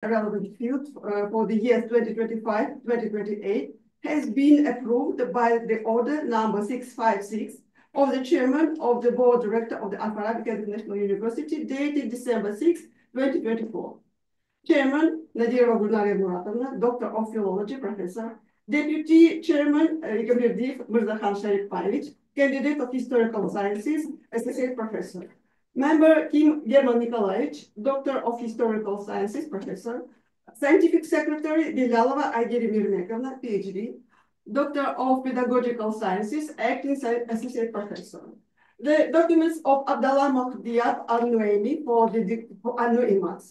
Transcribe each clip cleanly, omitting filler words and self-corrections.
relevant field for the years 2025-2028 has been approved by the order number 656 of the chairman of the board director of the Al-Farabi National University dated December 6, 2024. Chairman Nadirova Gulnariya Muratovna, Doctor of Philology, Professor. Deputy Chairman Mirdiv Mirzakhan Sharipayevich, Candidate of Historical Sciences, Associate Professor. Member Kim German Nikolaevich, Doctor of Historical Sciences, Professor. Scientific Secretary Bilalova Aygeri Mirmekovna, PhD. Doctor of Pedagogical Sciences, Acting Associate Professor. The documents of Abdallah Diyab al-Nuaimi for the al-Nuimat,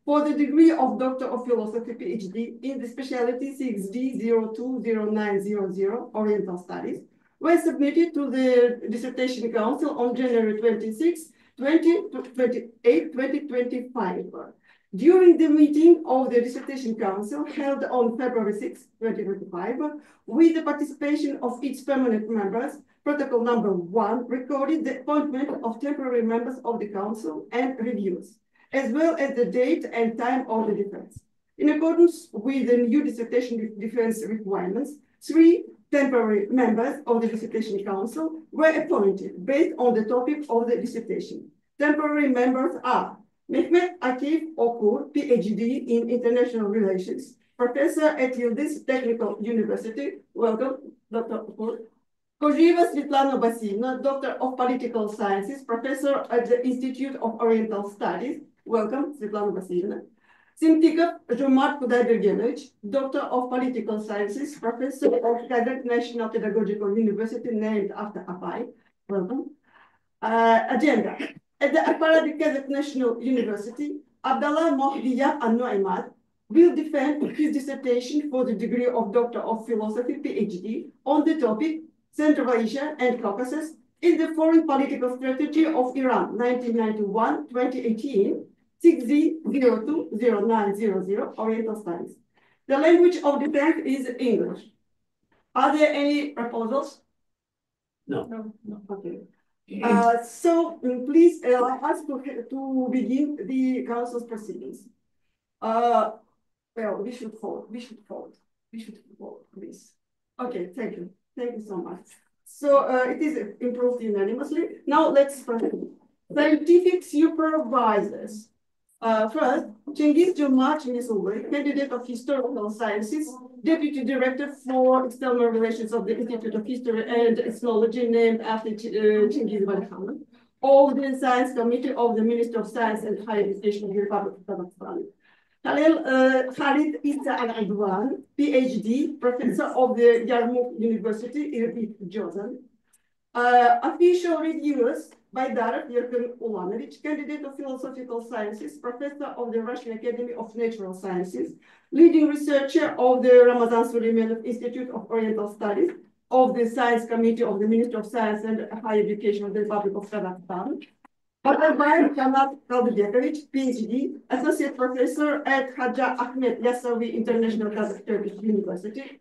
for the degree of Doctor of Philosophy, PhD, in the specialty 6D020900, Oriental Studies, were submitted to the Dissertation Council on January 26, 2025. During the meeting of the Dissertation Council held on February 6, 2025, with the participation of its permanent members, Protocol number 1 recorded the appointment of temporary members of the Council and reviews, as well as the date and time of the defense. In accordance with the new dissertation defense requirements, 3 temporary members of the Dissertation Council were appointed based on the topic of the dissertation. Temporary members are Mehmet Akif Okur, PhD in International Relations, Professor at Yildiz Technical University. Welcome, Dr. Okur. Kojiva Svetlana Basivna, Doctor of Political Sciences, Professor at the Institute of Oriental Studies. Welcome, Svetlana Basivna. Simtikov Zhumart Kudaybergenovich, Doctor of Political Sciences, Professor of Kazakh National Pedagogical University, named after Apay. Welcome. Agenda. At the Al-Farabi Kazakh National University, Abdallah Diyab al-Nouimat will defend his dissertation for the degree of Doctor of Philosophy, PhD, on the topic Central Asia and Caucasus in the Foreign Political Strategy of Iran, 1991-2018, 6Z020900, Oriental Studies. The language of defense is English. Are there any proposals? No. No. Okay. So please allow us to begin the council's proceedings. Well, we should vote, please. Okay, thank you. Thank you so much. So it is improved unanimously. Now let's proceed. Scientific supervisors. First, Cengiz Cumhurbaşkanı Cengizoğlu, candidate of Historical Sciences, Deputy Director for External Relations of the Institute of History and Ethnology, named after Cengiz Khan, of the Science Committee of the Ministry of Science and Higher Education of the Republic of Kazakhstan. Khalid Issa Al-Adwan, PhD, Professor of the Yarmouk University, Irving, Jordan. Official reviewers by Darek Yerkin Ulanovich, candidate of Philosophical Sciences, Professor of the Russian Academy of Natural Sciences, leading researcher of the Ramazan Süleymanov Institute of Oriental Studies, of the Science Committee of the Ministry of Science and Higher Education of the Republic of Kazakhstan. Mokhammed Kaldybekovich, PhD, Associate Professor at Haja Ahmed Yasavi International Kazakh Turkish University.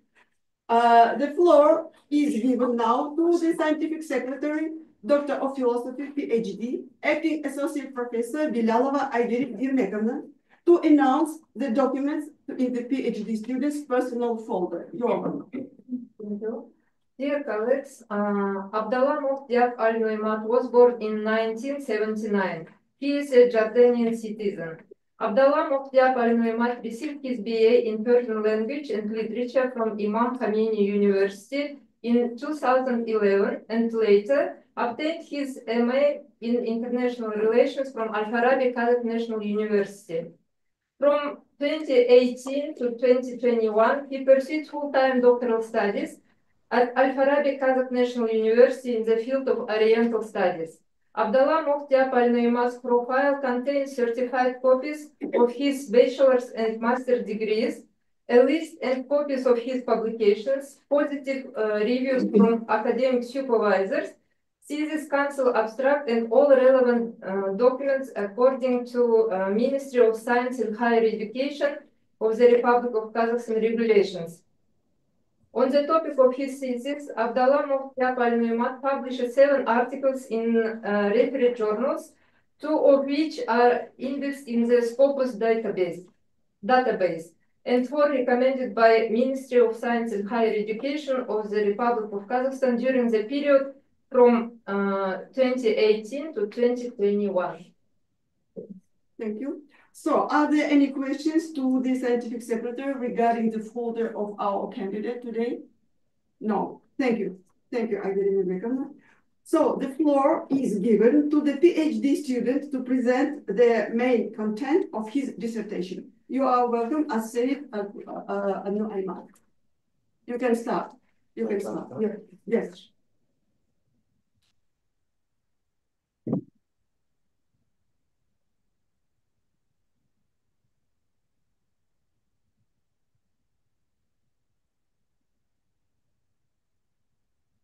The floor is given now to the Scientific Secretary, Doctor of Philosophy, PhD, Acting Associate Professor Bilalova Aygeri Mirmekovna, to announce the documents in the PhD student's personal folder. You're welcome. Thank you. Dear colleagues, Abdallah Diyab al-Nouimat was born in 1979. He is a Jordanian citizen. Abdallah Diyab al-Nouimat received his BA in Persian language and literature from Imam Khomeini University in 2011 and later obtained his MA in International Relations from Al-Farabi Kazakh National University. From 2018 to 2021, he pursued full-time doctoral studies at Al-Farabi Kazakh National University in the field of Oriental Studies. Abdallah Diyab al-Nouimat's profile contains certified copies of his bachelor's and master's degrees, a list and copies of his publications, positive reviews from academic supervisors, thesis council abstract, and all relevant documents according to Ministry of Science and Higher Education of the Republic of Kazakhstan regulations. On the topic of his thesis, Abdallah Diyab al-Nouimat published 7 articles in reference journals, 2 of which are indexed in the Scopus database. database, and 4 recommended by Ministry of Science and Higher Education of the Republic of Kazakhstan during the period from 2018 to 2021. Thank you. So are there any questions to the scientific secretary regarding the folder of our candidate today? No, thank you. Thank you, I didn't recognize. So the floor is given to the PhD student to present the main content of his dissertation. You are welcome, as said, al-Nuimat. You can start. You can start. Yeah. Yes.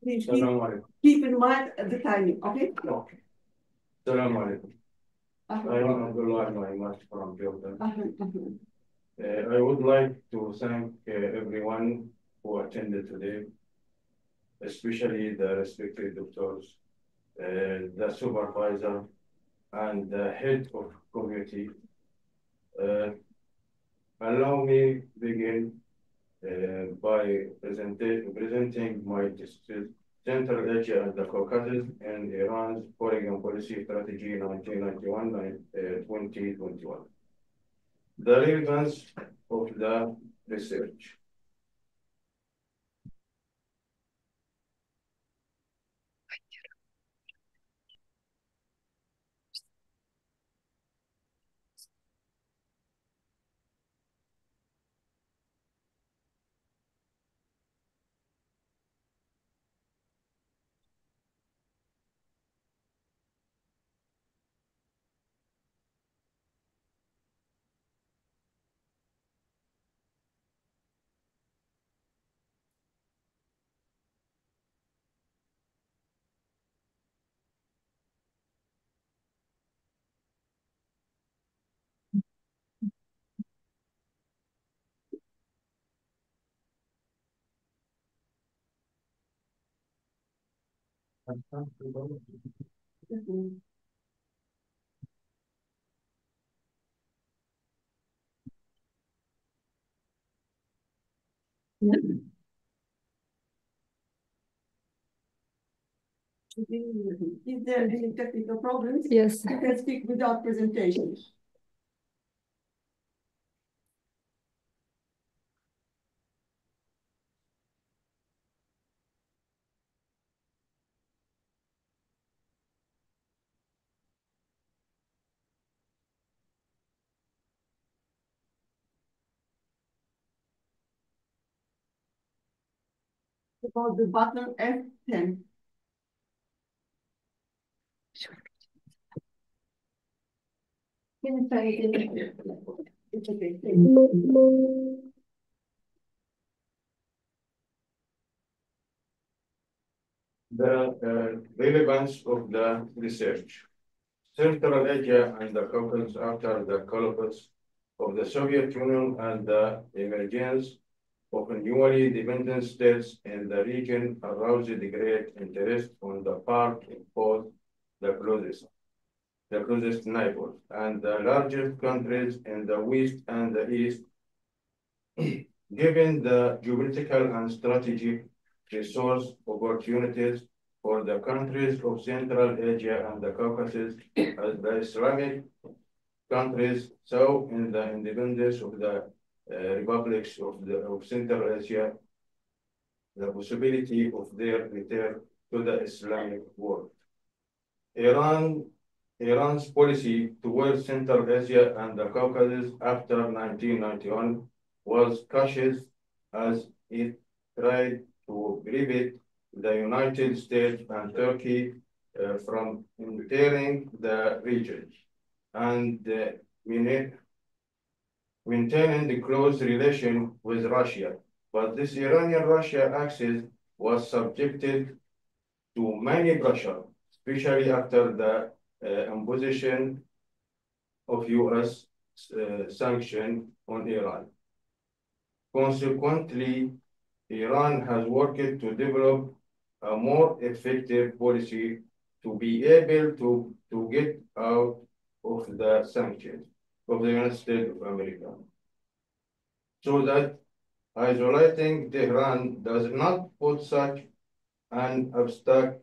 Please keep in mind the timing, okay? Okay. Assalamu alaikum. I am Abdallah from Jordan. I would like to thank everyone who attended today, especially the respected doctors, the supervisor, and the head of committee. Allow me begin by presenting my district. Central Asia and the Caucasus and Iran's foreign policy strategy 1991-2021. The relevance of the research. If there are any technical problems, Yes. you can speak without presentation. About the button F10. Can you try it? It's okay. Thank you. The relevance of the research. Central Asia and the Caucasus after the collapse of the Soviet Union and the emergence of newly dependent states in the region aroused great interest on the part of both the closest neighbors and the largest countries in the West and the East, given the geopolitical and strategic resource opportunities for the countries of Central Asia and the Caucasus as the Islamic countries saw in the independence of the republics of Central Asia the possibility of their return to the Islamic world. Iran's policy towards Central Asia and the Caucasus after 1991 was cautious as it tried to prevent the United States and Turkey from entering the region and maintaining the close relation with Russia. But this Iranian-Russia axis was subjected to many pressure, especially after the imposition of U.S. sanction on Iran. Consequently, Iran has worked to develop a more effective policy to be able to get out of the sanctions of the United States of America. so that isolating Tehran does not put such an obstacle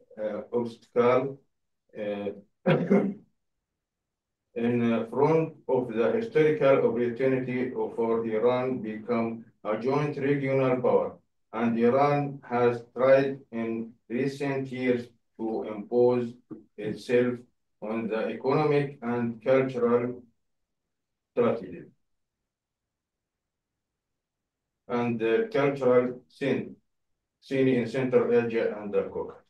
in front of the historical opportunity for Iran become a joint regional power. And Iran has tried in recent years to impose itself on the economic and cultural strategy and the cultural scene in Central Asia and the Caucasus.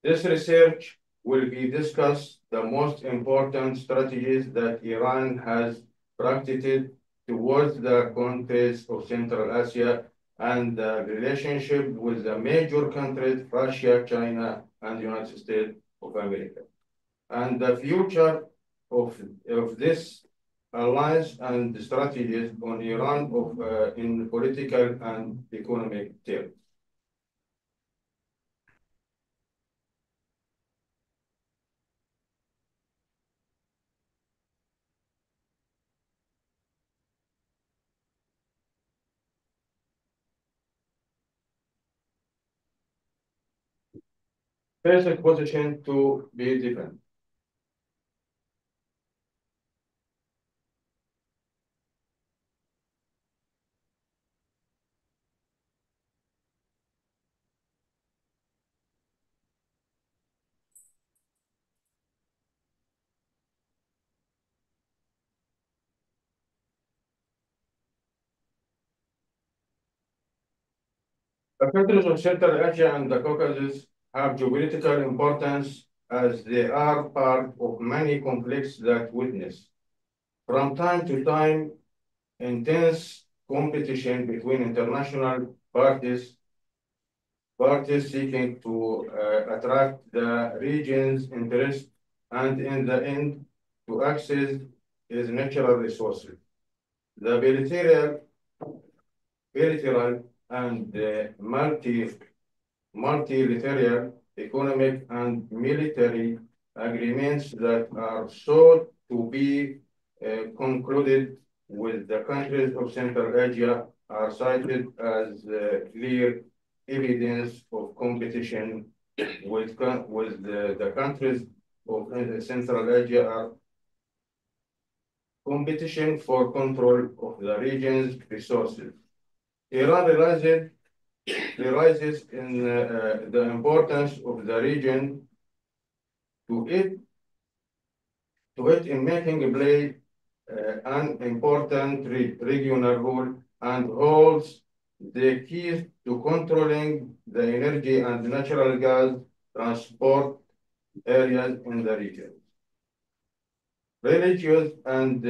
This research will be discussed the most important strategies that Iran has practiced towards the countries of Central Asia and the relationship with the major countries, Russia, China, and the United States of America, and the future of this alliance and strategies on Iran in political and economic terms. Basic position to be different. The countries of Central Asia and the Caucasus have geopolitical importance as they are part of many conflicts that witness, from time to time, intense competition between international parties seeking to attract the region's interest and in the end to access its natural resources. The bilateral and multilateral economic and military agreements that are sought to be concluded with the countries of Central Asia are cited as clear evidence of competition with the countries of Central Asia are competition for control of the region's resources. Iran realizes in the importance of the region to it in making play an important regional role and holds the keys to controlling the energy and natural gas transport areas in the region. Religious and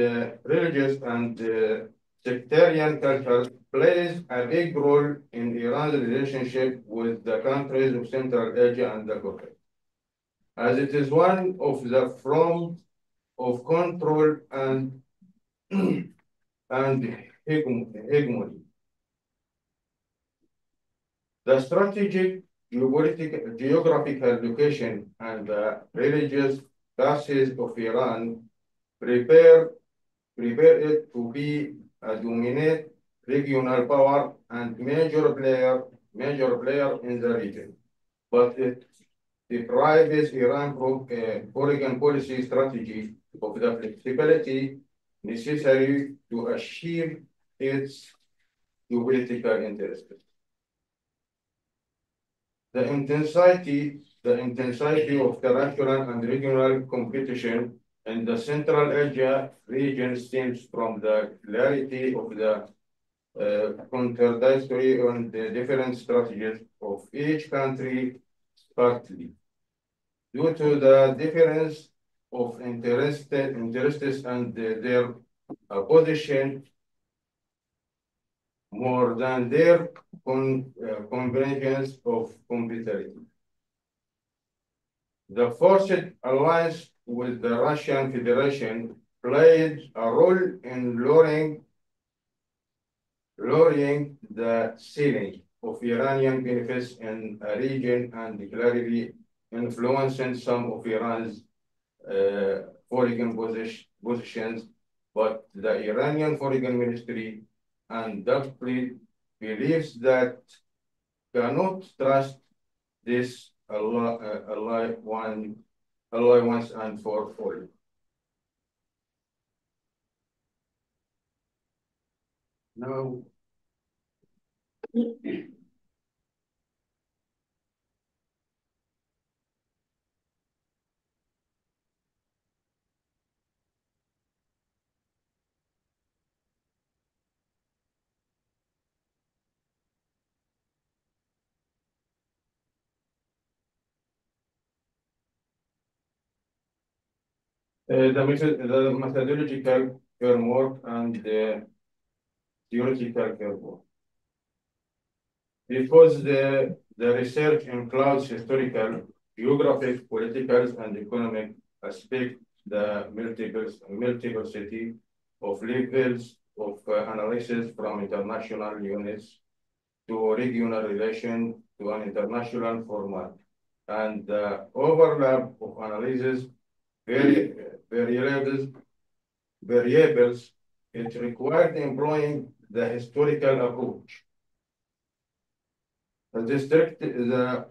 sectarian culture plays a big role in Iran's relationship with the countries of Central Asia and the Caucasus, as it is one of the forms of control and hegemony. The strategic geographical location and the religious basis of Iran prepare it to be a dominant regional power and major player in the region. But it deprives Iran from foreign policy strategy of the flexibility necessary to achieve its geopolitical interests. The intensity of territorial and regional competition in the Central Asia region stems from the clarity of the contradictory and the different strategies of each country, partly due to the difference of interests and their position more than their convergence of competitivity. The forced alliance with the Russian Federation played a role in lowering the ceiling of Iranian benefits in a region and clearly influencing some of Iran's foreign positions, but the Iranian Foreign Ministry undoubtedly believes that cannot trust this ally once and for all. Now, the methodological framework and the theoretical framework. Because the research includes historical, geographic, political, and economic aspects, the multiplicity of levels of analysis from international units to regional relation to an international format, and the overlap of analysis variables, it required employing the historical approach. The district, the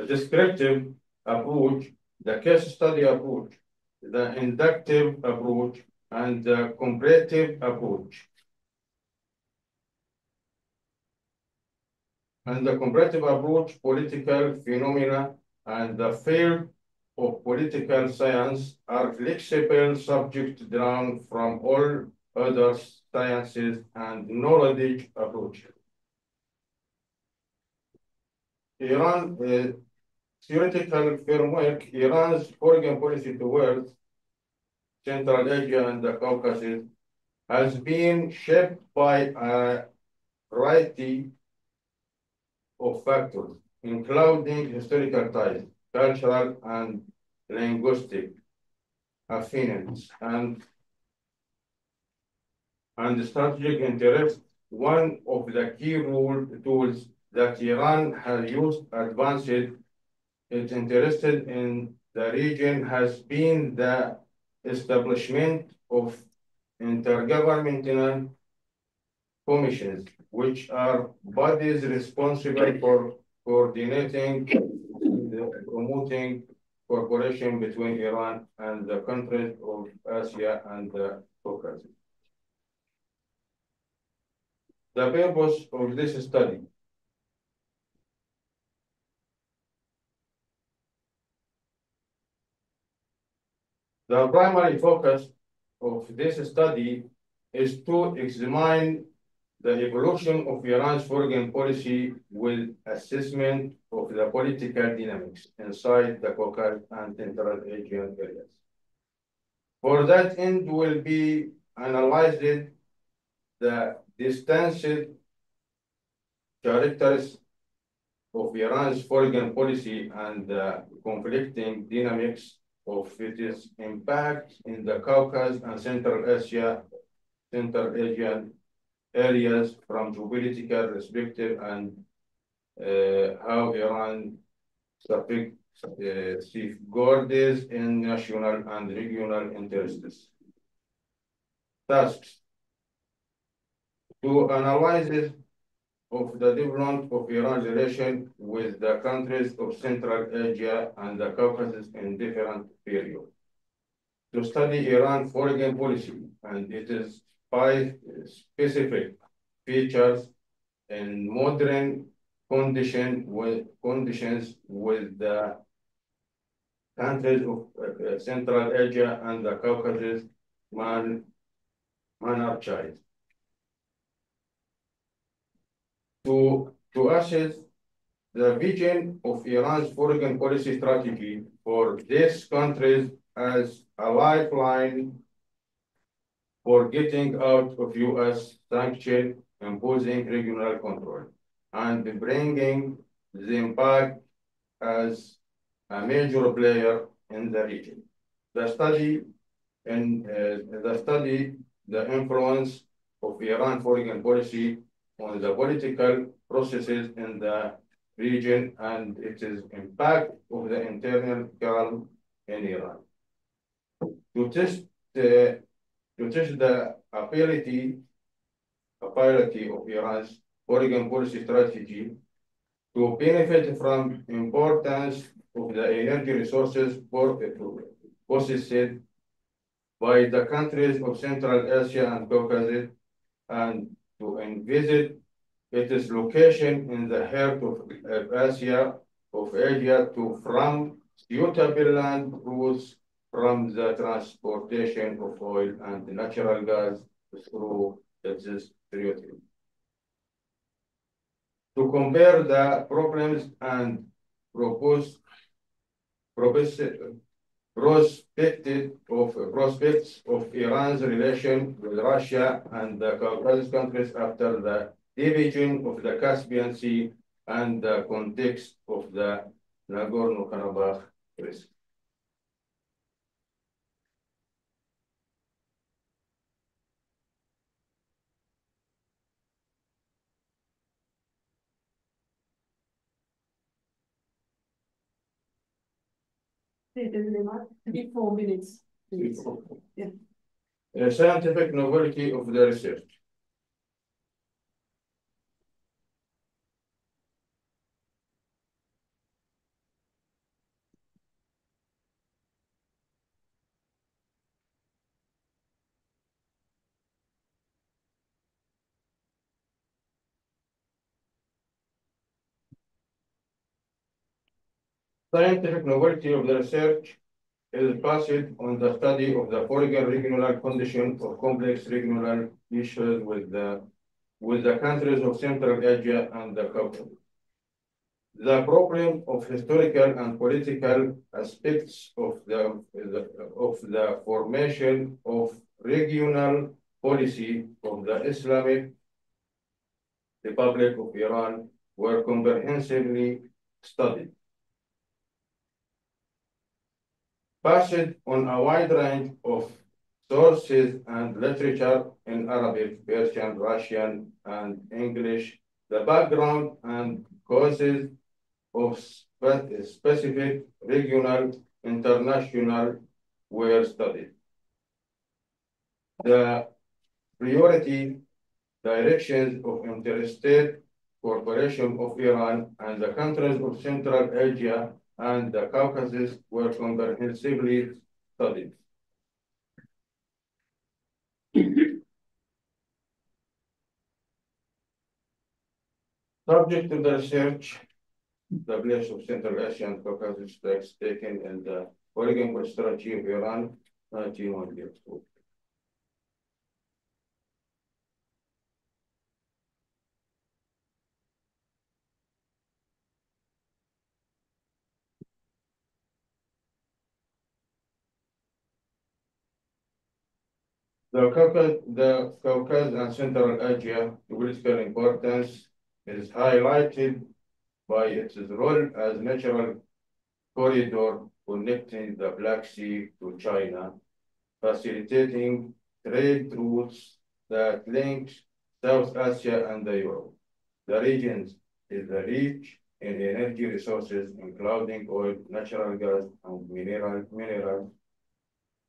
descriptive approach, the case study approach, the inductive approach, and the comparative approach. And the comparative approach, political phenomena, and the field of political science are flexible subjects drawn from all other sciences and knowledge approaches. Iran theoretical framework, Iran's foreign policy towards Central Asia and the Caucasus has been shaped by a variety of factors, including historical ties, cultural and linguistic affinities, and strategic interest. One of the key tools that Iran has used advanced its interest in the region has been the establishment of intergovernmental commissions, which are bodies responsible for coordinating and promoting cooperation between Iran and the countries of Asia and the Caucasus. The purpose of this study. The primary focus of this study is to examine the evolution of Iran's foreign policy with assessment of the political dynamics inside the Caucasus and Central Asian areas. For that end, will be analyzed the distinct characteristics of Iran's foreign policy and the conflicting dynamics of its impact in the Caucasus and Central Asian areas from geopolitical perspective, and how Iran safeguards in national and regional interests. Tasks to analyze of the development of Iran's relation with the countries of Central Asia and the Caucasus in different periods. To study Iran's foreign policy and its specific features in modern conditions with the countries of Central Asia and the Caucasus monarchies. To assess the vision of Iran's foreign policy strategy for these countries as a lifeline for getting out of U.S. sanctions, imposing regional control, and bringing them back as a major player in the region. The study the influence of Iran foreign policy on the political processes in the region and its impact of the internal calm in Iran. To test the ability of Iran's foreign policy strategy to benefit from importance of the energy resources possessed by the countries of Central Asia and Caucasus, and to envisage its location in the heart of Asia to from suitable land routes from the transportation of oil and natural gas through its territory. To compare the problems and prospects of Iran's relation with Russia and the Caucasus countries after the division of the Caspian Sea and the context of the Nagorno-Karabakh crisis. Give 4 minutes, please. Yeah. Scientific novelty of the research. Scientific novelty of the research is based on the study of the foreign regional conditions of complex regional issues with the countries of Central Asia and the Caucasus. The problem of historical and political aspects of the formation of regional policy of the Islamic Republic of Iran were comprehensively studied. Based on a wide range of sources and literature in Arabic, Persian, Russian, and English, the background and causes of specific regional, international were studied. The priority directions of interstate cooperation of Iran and the countries of Central Asia and the Caucasus were comprehensively studied. Subject to the research, the place of Central Asia and Caucasus text taken in the foreign strategy of Iran, 1912. The Caucasus and Central Asia political importance is highlighted by its role as natural corridor connecting the Black Sea to China, facilitating trade routes that link South Asia and Europe. The region is rich in energy resources, including oil, natural gas, and minerals.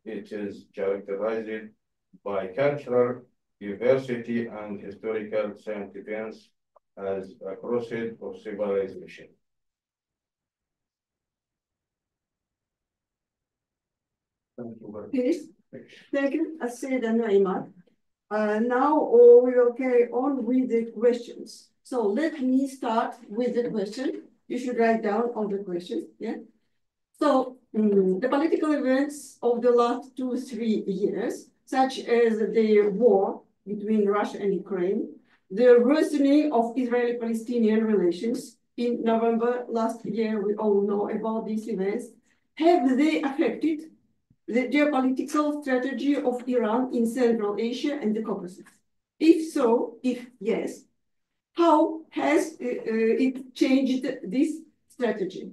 It is characterized by cultural diversity and historical significance as a crossroad of civilization. Finished? Thank you, Asad and Naimat. Now we will carry on with the questions. So let me start with the question. You should write down all the questions. Yeah. So the political events of the last 2-3 years, such as the war between Russia and Ukraine, the worsening of Israeli-Palestinian relations in November last year, we all know about these events, have they affected the geopolitical strategy of Iran in Central Asia and the Caucasus? If so, if yes, how has it changed this strategy?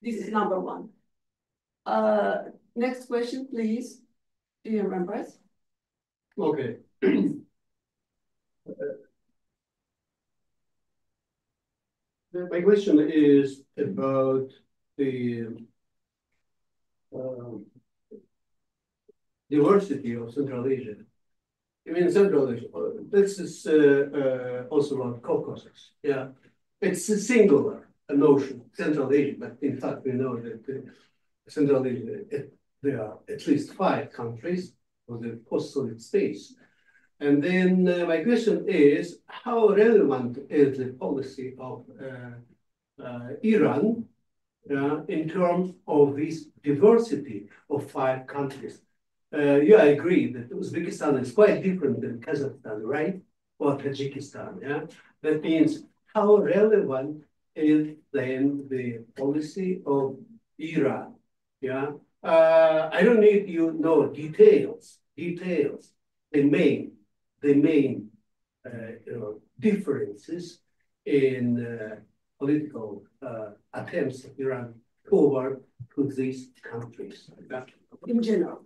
This is number one. Next question, please. Do you remember? Okay. My question is about the diversity of Central Asia. I mean, Central Asia, this is also about Caucasus. Yeah, it's a singular notion, Central Asia, but in fact, we know that Central Asia, there are at least 5 countries of the post-Soviet states. And then my question is, how relevant is the policy of Iran in terms of this diversity of 5 countries? Yeah, I agree that Uzbekistan is quite different than Kazakhstan, right? Or Tajikistan, yeah? That means how relevant is then the policy of Iran, yeah? I don't need you know details, the main differences in political attempts of Iran toward to these countries. In general,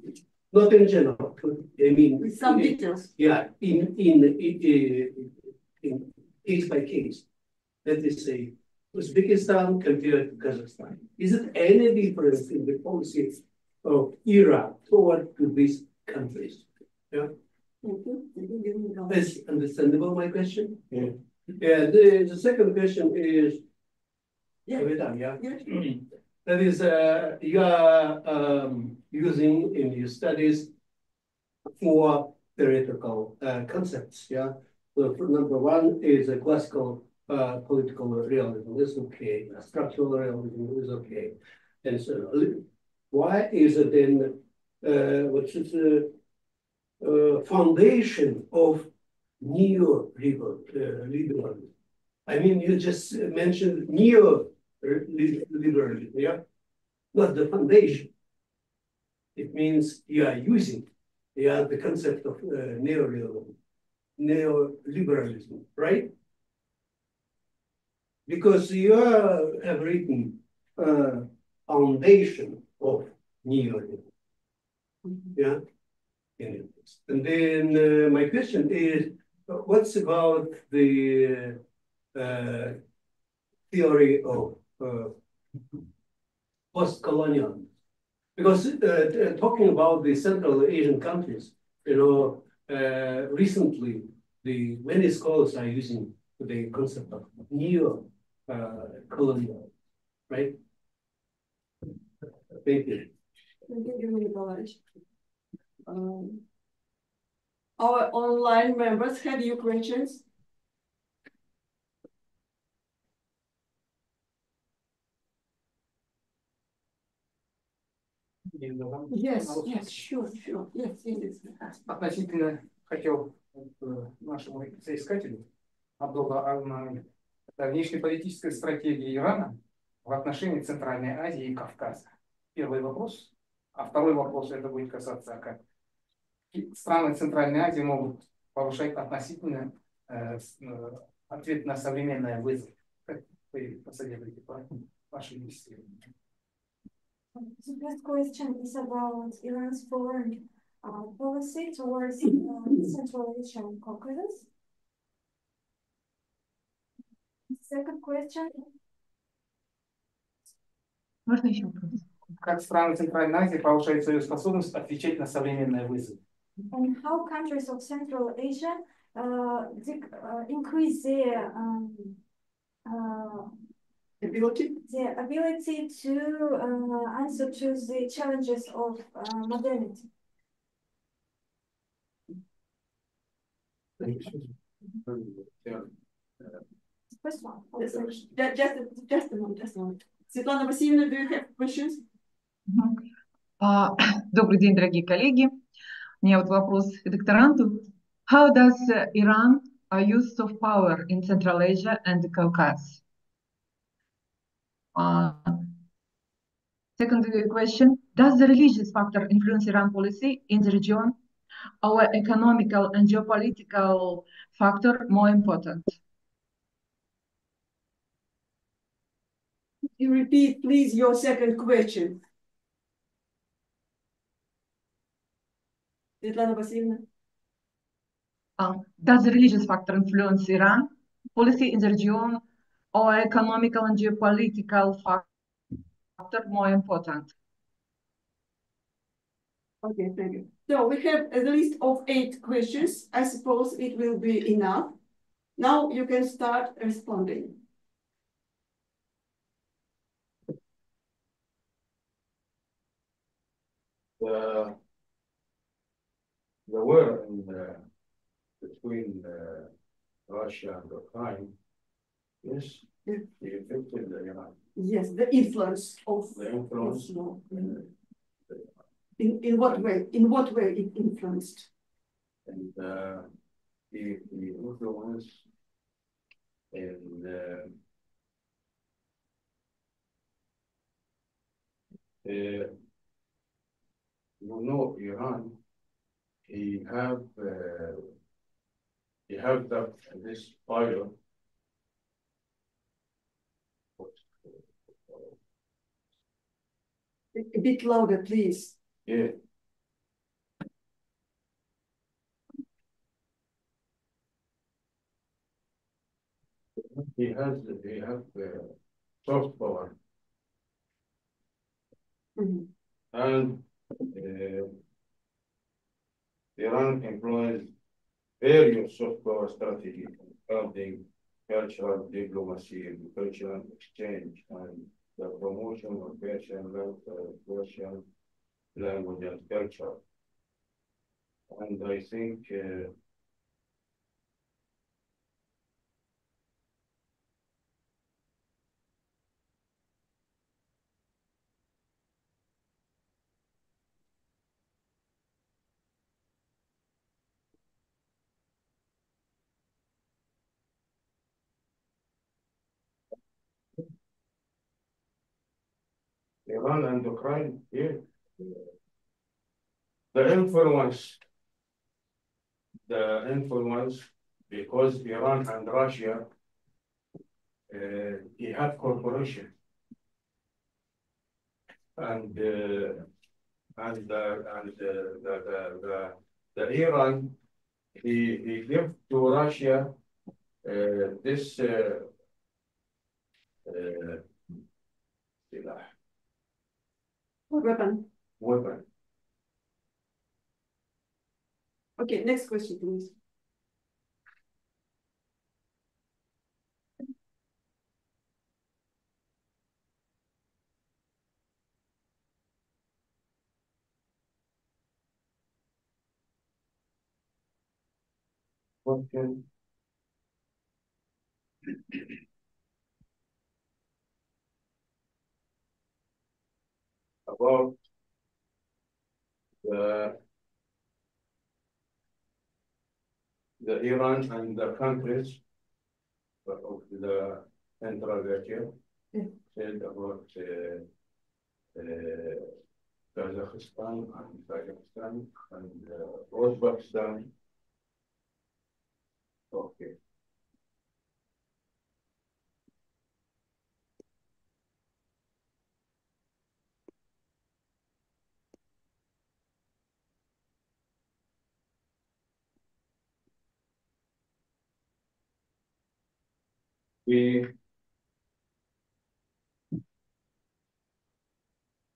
Not in general, I mean. with some details. Yeah, in case by case. Let us say Uzbekistan compared to Kazakhstan. Is it any difference in the policy of Iran toward to these countries? Yeah. Is understandable my question? Yeah. Yeah, the second question is, Yeah. are we done? Yeah. Yeah. That is, you are using in your studies 4 theoretical concepts. Yeah. So number 1 is a classical political realism. Is okay. Structural realism is okay. And so, why is it then what is the foundation of neo-liberalism? I mean, you just mentioned neo-liberalism, yeah? Not the foundation. It means you are using the concept of neoliberalism, right? Because you have written foundation of neoliberalism, yeah? And then my question is, what's about the theory of post-colonial? Because talking about the Central Asian countries, recently many scholars are using the concept of neo-colonial, right? Thank you. Our online members, have you questions? Yes, sure. Yes. Относительно хотел нашему соискателю Абдалла аль-Нуимат. Это внешнеполитическая стратегия Ирана в отношении Центральной Азии и Кавказа. Первый вопрос. А второй вопрос, это будет касаться, как страны Центральной Азии могут повышать относительно ответ на современные вызовы. Как вы посоветуете по вашим исследованиям? The first question is about Iran's foreign policy towards Central Asia and Caucasus. Second question. Можно еще вопрос? Как страны Центральной Азии повышают свою способность отвечать на современные вызовы? And how countries of Central Asia increase their ability to answer to the challenges of modernity. First one. Just a moment. Svetlana Vassilievna, do you have questions? Добрый день, дорогие коллеги. У меня вот вопрос к докторанту. How does Iran use soft power in Central Asia and the Caucasus? Second question, does the religious factor influence Iran policy in the region, or economical and geopolitical factor more important? You repeat, please, your second question. Svetlana Vassilievna. Does the religious factor influence Iran policy in the region, or economical and geopolitical factor more important? Okay, thank you. So we have a list of 8 questions. I suppose it will be enough. Now you can start responding. The war between Russia and Ukraine is the affected Iran. Yes, the influence of The influence. In what way? In what way it influenced? And the influence in Iran, he have this fire. A bit louder, please. Yeah. He have soft power. Mhm. And Iran employs various soft power strategies, including cultural diplomacy, cultural exchange, and the promotion of Persian language and culture. And I think Iran and Ukraine, yeah, the influence, because Iran and Russia, they have corporation, and the Iran, he gave to Russia this Weapon. Okay, next question, please. question about the Iran and the countries of the Central Asia, said about Kazakhstan and Tajikistan and Uzbekistan. Okay.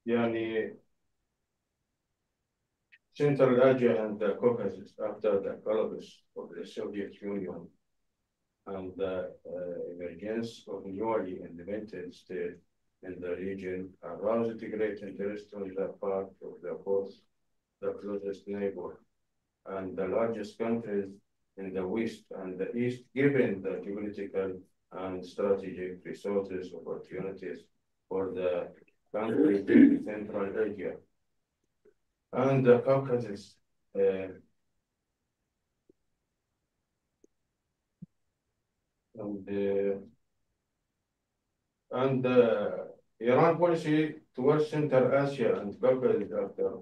يعني Central Asia and the Caucasus after the collapse of the Soviet Union and the emergence of newly independent states in the region aroused great interest on the part of both the closest neighbor and the largest countries in the West and the East, given the geopolitical and strategic resources opportunities for the countries in Central Asia and the Caucasus. And Iran policy towards Central Asia and Caucasus after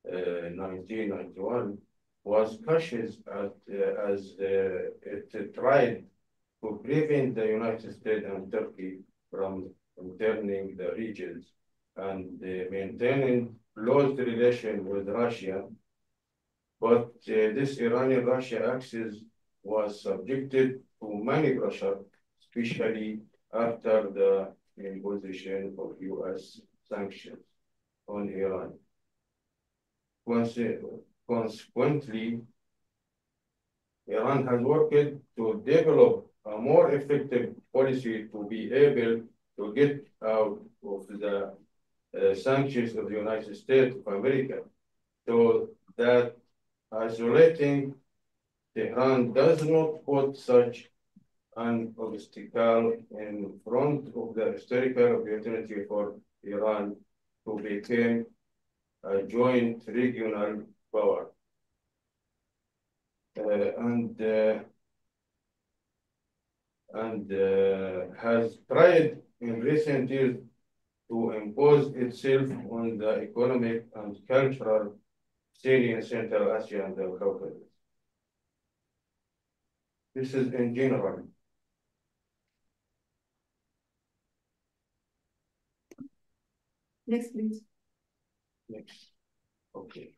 1991 was cautious as it tried to prevent the United States and Turkey from entering the regions and maintaining close relations with Russia. But this Iranian-Russia axis was subjected to many pressure, especially after the imposition of U.S. sanctions on Iran. Consequently, Iran has worked to develop a more effective policy to be able to get out of the sanctions of the United States of America, so that isolating Tehran does not put such an obstacle in front of the historical opportunity for Iran to become a joint regional power. And has tried in recent years to impose itself on the economic and cultural scene in Central Asia and the Caucasus. This is in general. Next, please. Next. Okay.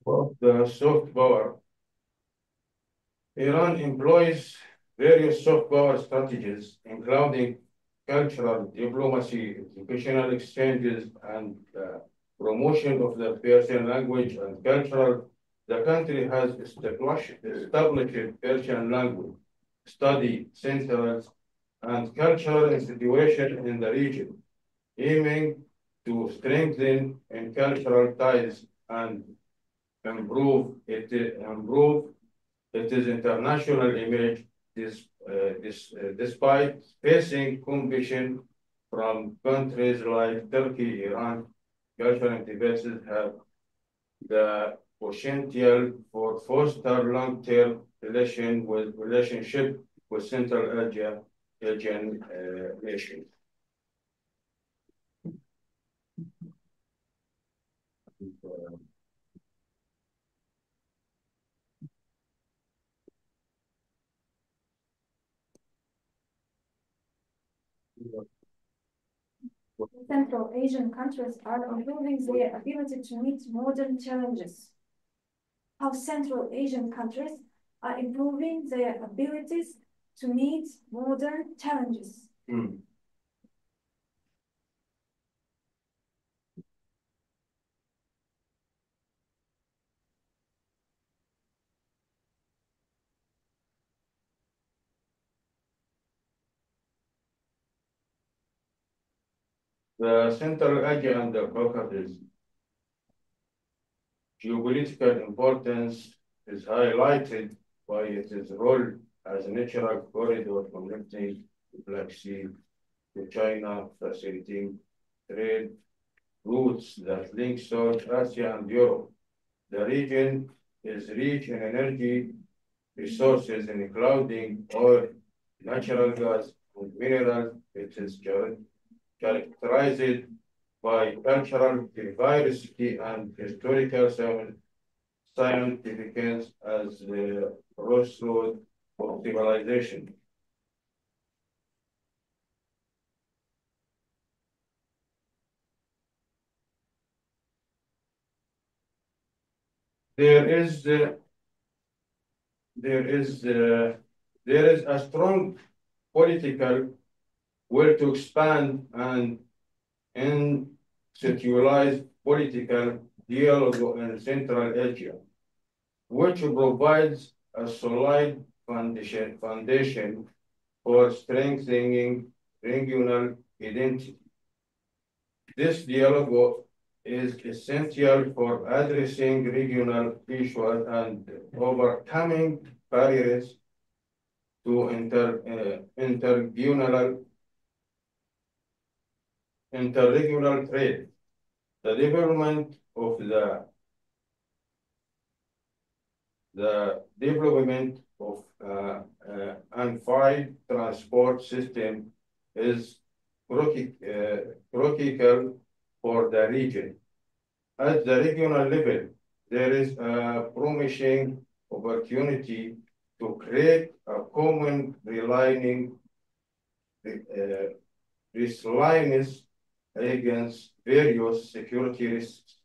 Of the soft power, Iran employs various soft power strategies, including cultural diplomacy, educational exchanges, and promotion of the Persian language and cultural. The country has established Persian language study centers and cultural institutions in the region, aiming to strengthen in cultural ties and improve its international image despite facing competition from countries like Turkey, Iran. Cultural devices have the potential for foster long-term relationship with Central Asian nations. Central Asian countries are improving their ability to meet modern challenges. How Central Asian countries are improving their abilities to meet modern challenges. The Central Asia and the Caucasus geopolitical importance is highlighted by its role as a natural corridor connecting the Black Sea to China, facilitating trade routes that link South Asia and Europe. The region is rich in energy resources, including oil, natural gas, and minerals. It is characterized by cultural diversity and historical significance as the crossroad of civilization. There is a strong political will to expand and institutionalize political dialogue in Central Asia, which provides a solid foundation for strengthening regional identity. This dialogue is essential for addressing regional issues and overcoming barriers to interregional trade. The development of unified transport system is critical for the region. At the regional level, there is a promising opportunity to create a common resilience against various security risks.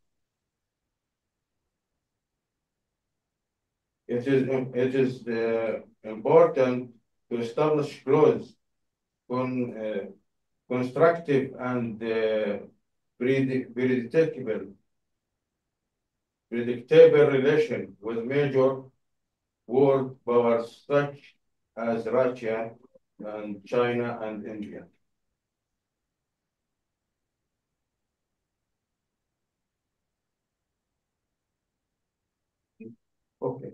It is important to establish close, constructive, and predictable relation with major world powers such as Russia and China and India. Okay.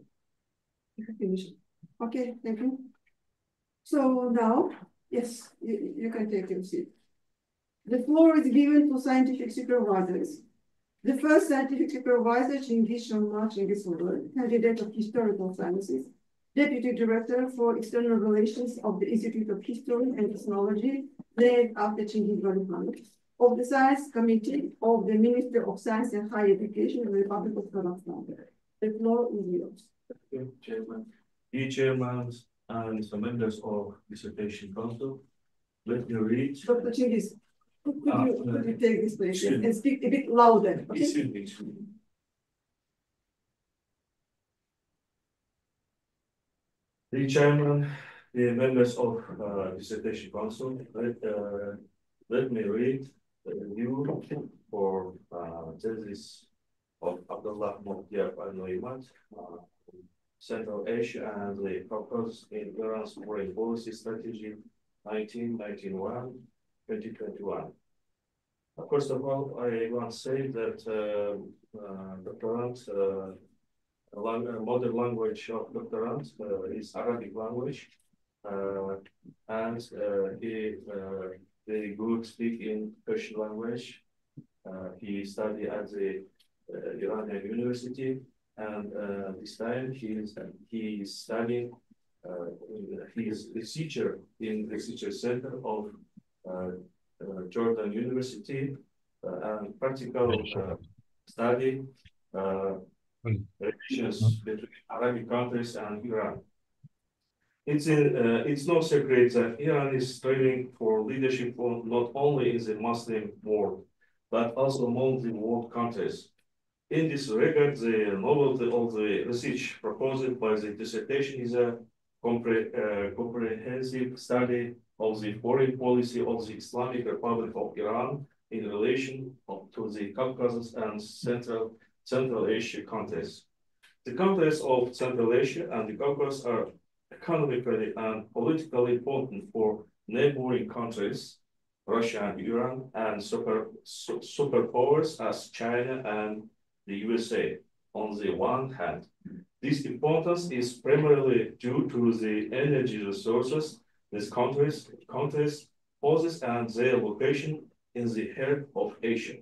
Okay, thank you. So now, yes, you can take your seat. The floor is given to scientific supervisors. The first scientific supervisor, Chingiz, candidate of historical sciences, Deputy Director for External Relations of the Institute of History and Ethnology, named after Chingiz Muhammad, of the Science Committee of the Ministry of Science and Higher Education of the Republic of Kazakhstan. The floor is yours. Thank you, Chairman. Dear Chairman and the members of Dissertation Council, let me read. Dr. Chingiz, could you take this place and speak a bit louder? Okay? Excuse me. The Chairman, the members of Dissertation Council, let me read the review for thesis of Abdallah Diyab al-Nуимат, Central Asia and the Caucasus in Iran's foreign policy strategy 1991-2021. First of all, I want to say that doctorant, modern language of doctorant is Arabic language, and he very good speaking Persian language. He studied at the Iranian University, and this time he is studying. He is researcher in research center of Jordan University and practical study relations between Arabic countries and Iran. It's no secret that Iran is striving for leadership not only in the Muslim world, but also among the world countries. In this regard, the novelty of the research proposed by the dissertation is a comprehensive study of the foreign policy of the Islamic Republic of Iran in relation to the Caucasus and Central Asia countries. The countries of Central Asia and the Caucasus are economically and politically important for neighboring countries, Russia and Iran, and superpowers as China and the USA. On the one hand, this importance is primarily due to the energy resources these countries possess and their location in the heart of Asia,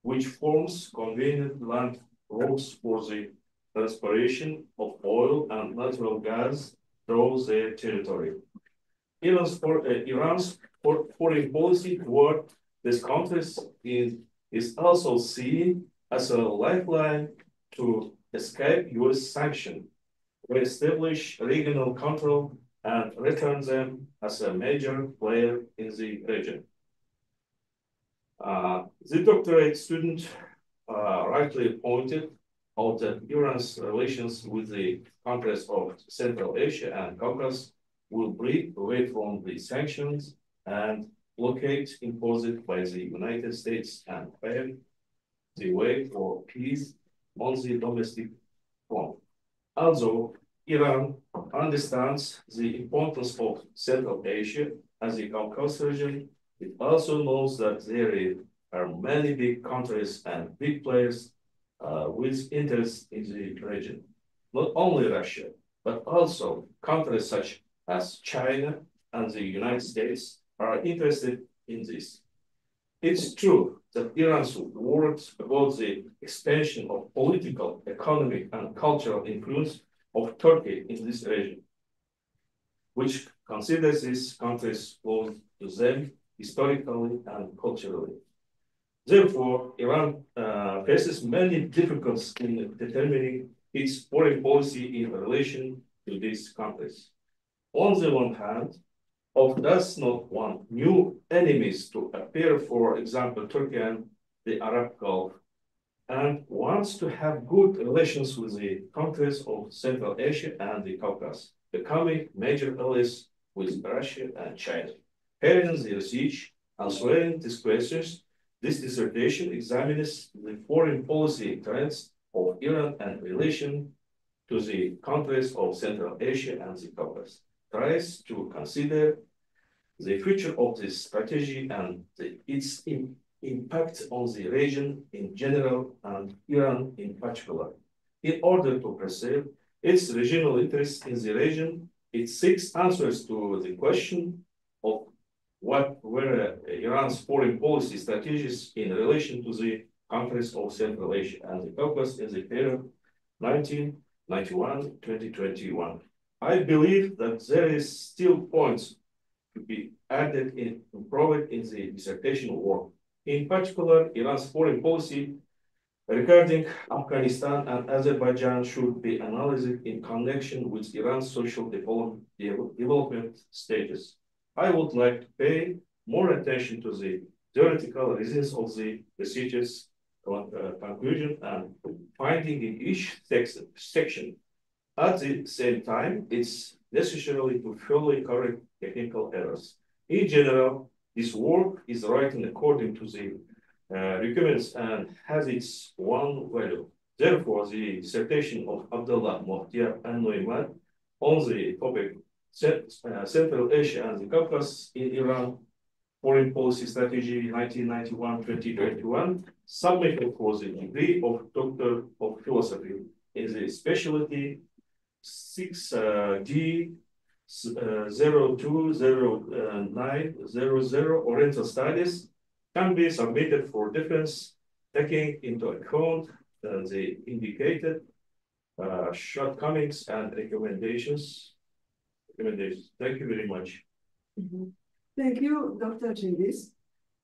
which forms convenient land routes for the transportation of oil and natural gas through their territory. Iran's foreign policy toward these countries is also seen as a lifeline to escape US sanction, re-establish regional control, and return them as a major player in the region. The doctorate student rightly pointed out that Iran's relations with the countries of Central Asia and Caucasus will break away from the sanctions and blockade imposed by the United States and pave the way for peace on the domestic front. Although Iran understands the importance of Central Asia as the Caucasus region, it also knows that there are many big countries and big players with interests in the region. Not only Russia, but also countries such as China and the United States are interested in this. It's true that Iran's words about the expansion of political, economic, and cultural influence of Turkey in this region, which considers these countries close to them historically and culturally. Therefore, Iran faces many difficulties in determining its foreign policy in relation to these countries. On the one hand, it does not want new enemies to appear, for example, Turkey and the Arab Gulf, and wants to have good relations with the countries of Central Asia and the Caucasus, becoming major allies with Russia and China. Here in the research, answering these questions, this dissertation examines the foreign policy trends of Iran and relation to the countries of Central Asia and the Caucasus, tries to consider the future of this strategy and its impact on the region in general and Iran in particular. In order to preserve its regional interests in the region, it seeks answers to the question of what were Iran's foreign policy strategies in relation to the countries of Central Asia and the Caucasus in the period 1991-2021. I believe that there is still points to be added in improved in the dissertation work. In particular, Iran's foreign policy regarding Afghanistan and Azerbaijan should be analyzed in connection with Iran's social development status. I would like to pay more attention to the theoretical reasons of the research's conclusion and finding in each section. At the same time, it's necessary to fully correct technical errors. In general, this work is written according to the requirements and has its own value. Therefore, the dissertation of Abdallah, Dьяб, and al-Nуимат on the topic Central Asia and the Caucasus in Iran, Foreign Policy Strategy 1991-2021, submitted for the degree of Doctor of Philosophy in the specialty 6D 020900 Oriental Studies can be submitted for difference, taking into account the indicated shortcomings and recommendations. Thank you very much. Thank you, Dr. Cengiz.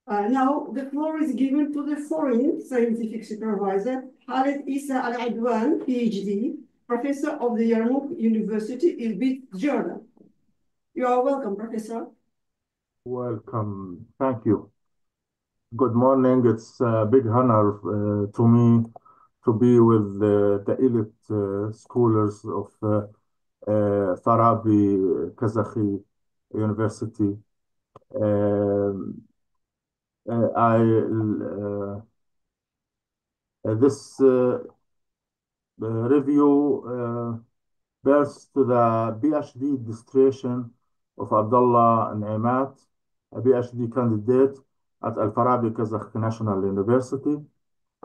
Now the floor is given to the foreign scientific supervisor, Khaled Isa Al-Adwan, PhD, professor of the Yarmouk University, Irbil, Jordan. You are welcome, Professor. Welcome. Thank you. Good morning. It's a big honor to me to be with the elite scholars of Farabi Kazakhi University. This review bears to the PhD dissertation of Abdallah al-Nуимат, a PhD candidate at Al-Farabi Kazakh National University.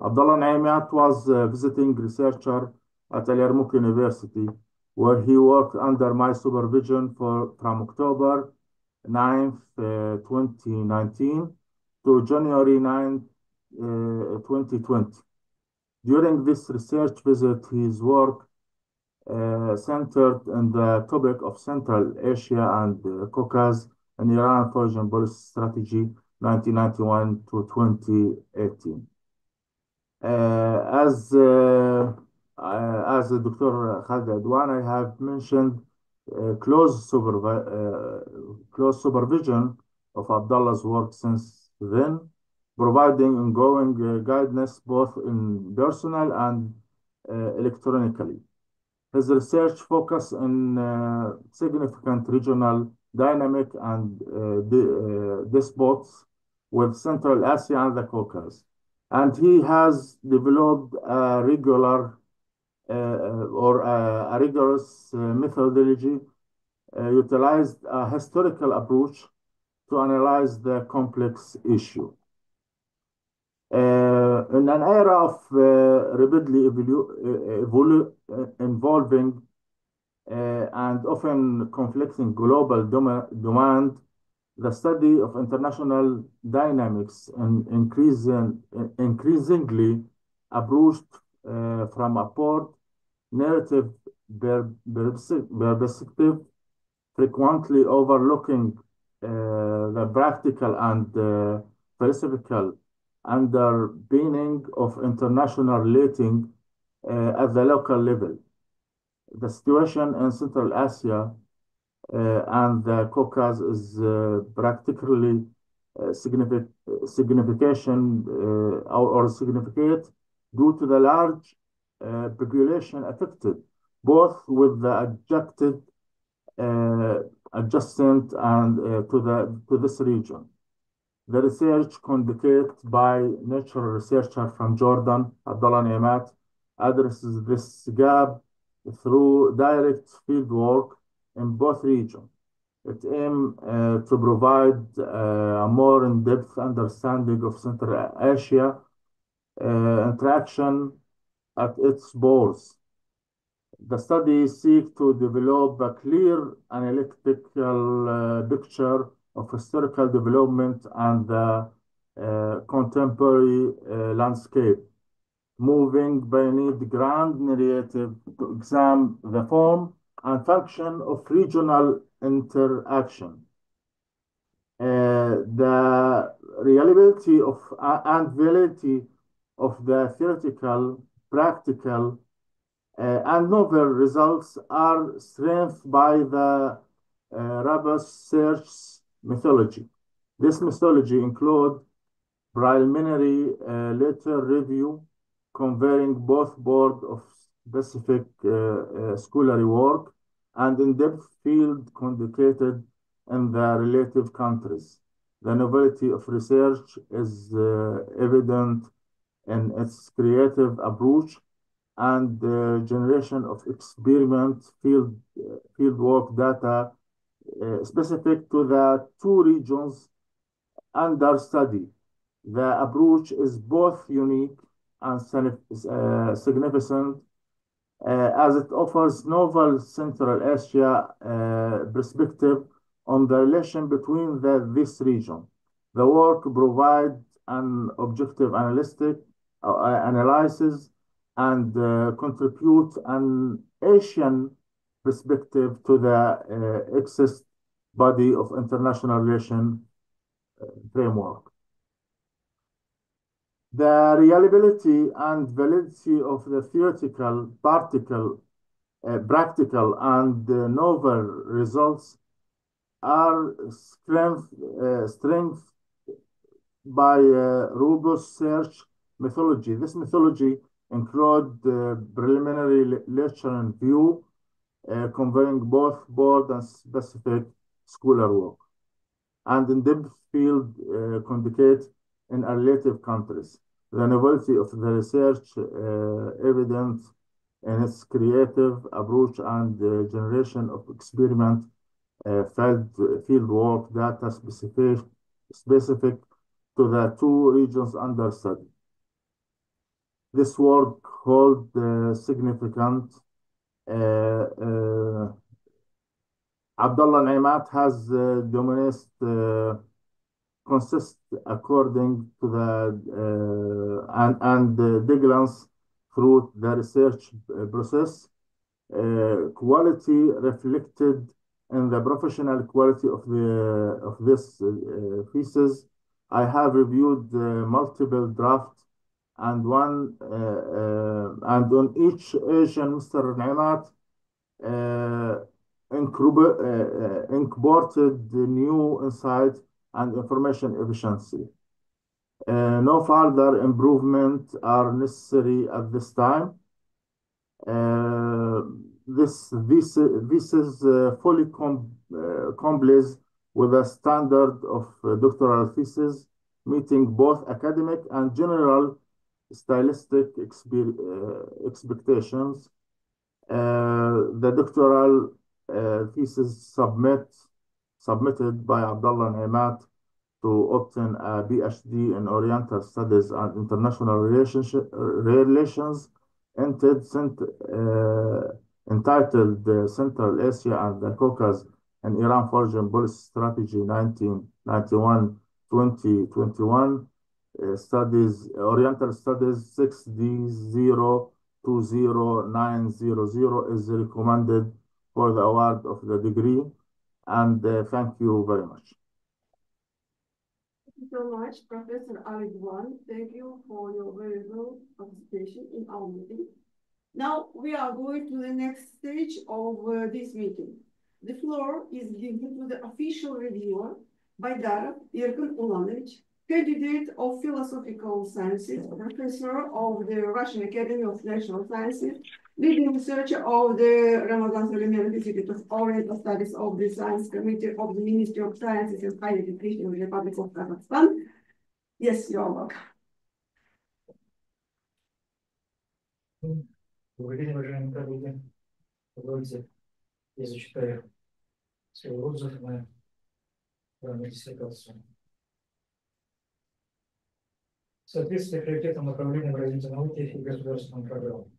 Abdallah al-Nуимат was a visiting researcher at Al-Yarmouk University, where he worked under my supervision from October 9th, 2019 to January 9th, 2020. During this research visit, his work centered on the topic of Central Asia and Caucasus and Iran foreign policy strategy 1991 to 2018. As Dr. Khaled Adwan, I have mentioned close supervision of Abdallah's work since then, providing ongoing guidance both in personal and electronically. His research focused on significant regional dynamic and despots with Central Asia and the Caucasus. And he has developed a rigorous methodology, utilized a historical approach to analyze the complex issue. In an era of rapidly evolving and often conflicting global demand, the study of international dynamics and increasingly approached from a broad narrative perspective, frequently overlooking the practical and philosophical underpinning of international relating at the local level. The situation in Central Asia and the Caucasus is practically signification or significant due to the large population affected, both with the adjacent and to this region. The research conducted by natural researcher from Jordan, Abdallah Neimat, addresses this gap through direct field work in both regions. It aims to provide a more in-depth understanding of Central Asia interaction at its borders. The study seeks to develop a clear analytical picture of historical development and the contemporary landscape, moving beneath grand narrative to examine the form and function of regional interaction. The reliability of and validity of the theoretical, practical, and novel results are strengthened by the robust search methodology. This methodology includes preliminary letter review, comparing both board of specific scholarly work and in-depth field conducted in the relative countries. The novelty of research is evident in its creative approach and the generation of experiment field work data specific to the two regions under study. The approach is both unique and significant as it offers novel Central Asia perspective on the relation between this region. The work provides an objective analysis and contribute an Asian perspective to the excess body of international relation framework. The reliability and validity of the theoretical, practical, and novel results are strengthened by robust search methodology. This methodology includes preliminary literature review, comparing both board and specific scholar work, and in-depth field conducted in relative countries. The novelty of the research evident in its creative approach and generation of experiment field work data specific to the two regions under study. This work holds significant. Abdallah Neimat has dominated consist according to the and diligence through the research process, quality reflected in the professional quality of this thesis. I have reviewed multiple drafts and and on each Asian Mr. Neimat incorporated the new insight and information efficiency. No further improvement are necessary at this time. This is fully complies with a standard of doctoral thesis, meeting both academic and general stylistic expectations. The doctoral thesis submitted by Abdallah Neimat to obtain a PhD in Oriental Studies and International Relations entitled Central Asia and the Caucasus and Iran Foreign Policy Strategy 1991-2021 Studies, Oriental Studies 6D020900 is recommended for the award of the degree, and thank you very much. So much, Professor Ali. Thank you for your very good participation in our meeting. Now we are going to the next stage of this meeting. The floor is given to the official reviewer by Dara Irgun Ulanovich, candidate of philosophical sciences, professor of the Russian Academy of Natural Sciences, leading researcher of the Ramadan Suleiman Institute of Oriental Studies of the Science Committee of the Ministry of Sciences and Higher Education of the Republic of Kazakhstan. Yes, you are welcome. Добрый день, уважаемые коллеги. Позвольте, я зачитаю свой отзыв на данную диссертацию. В соответствии с приоритетом направлением развития науки и государственным программам.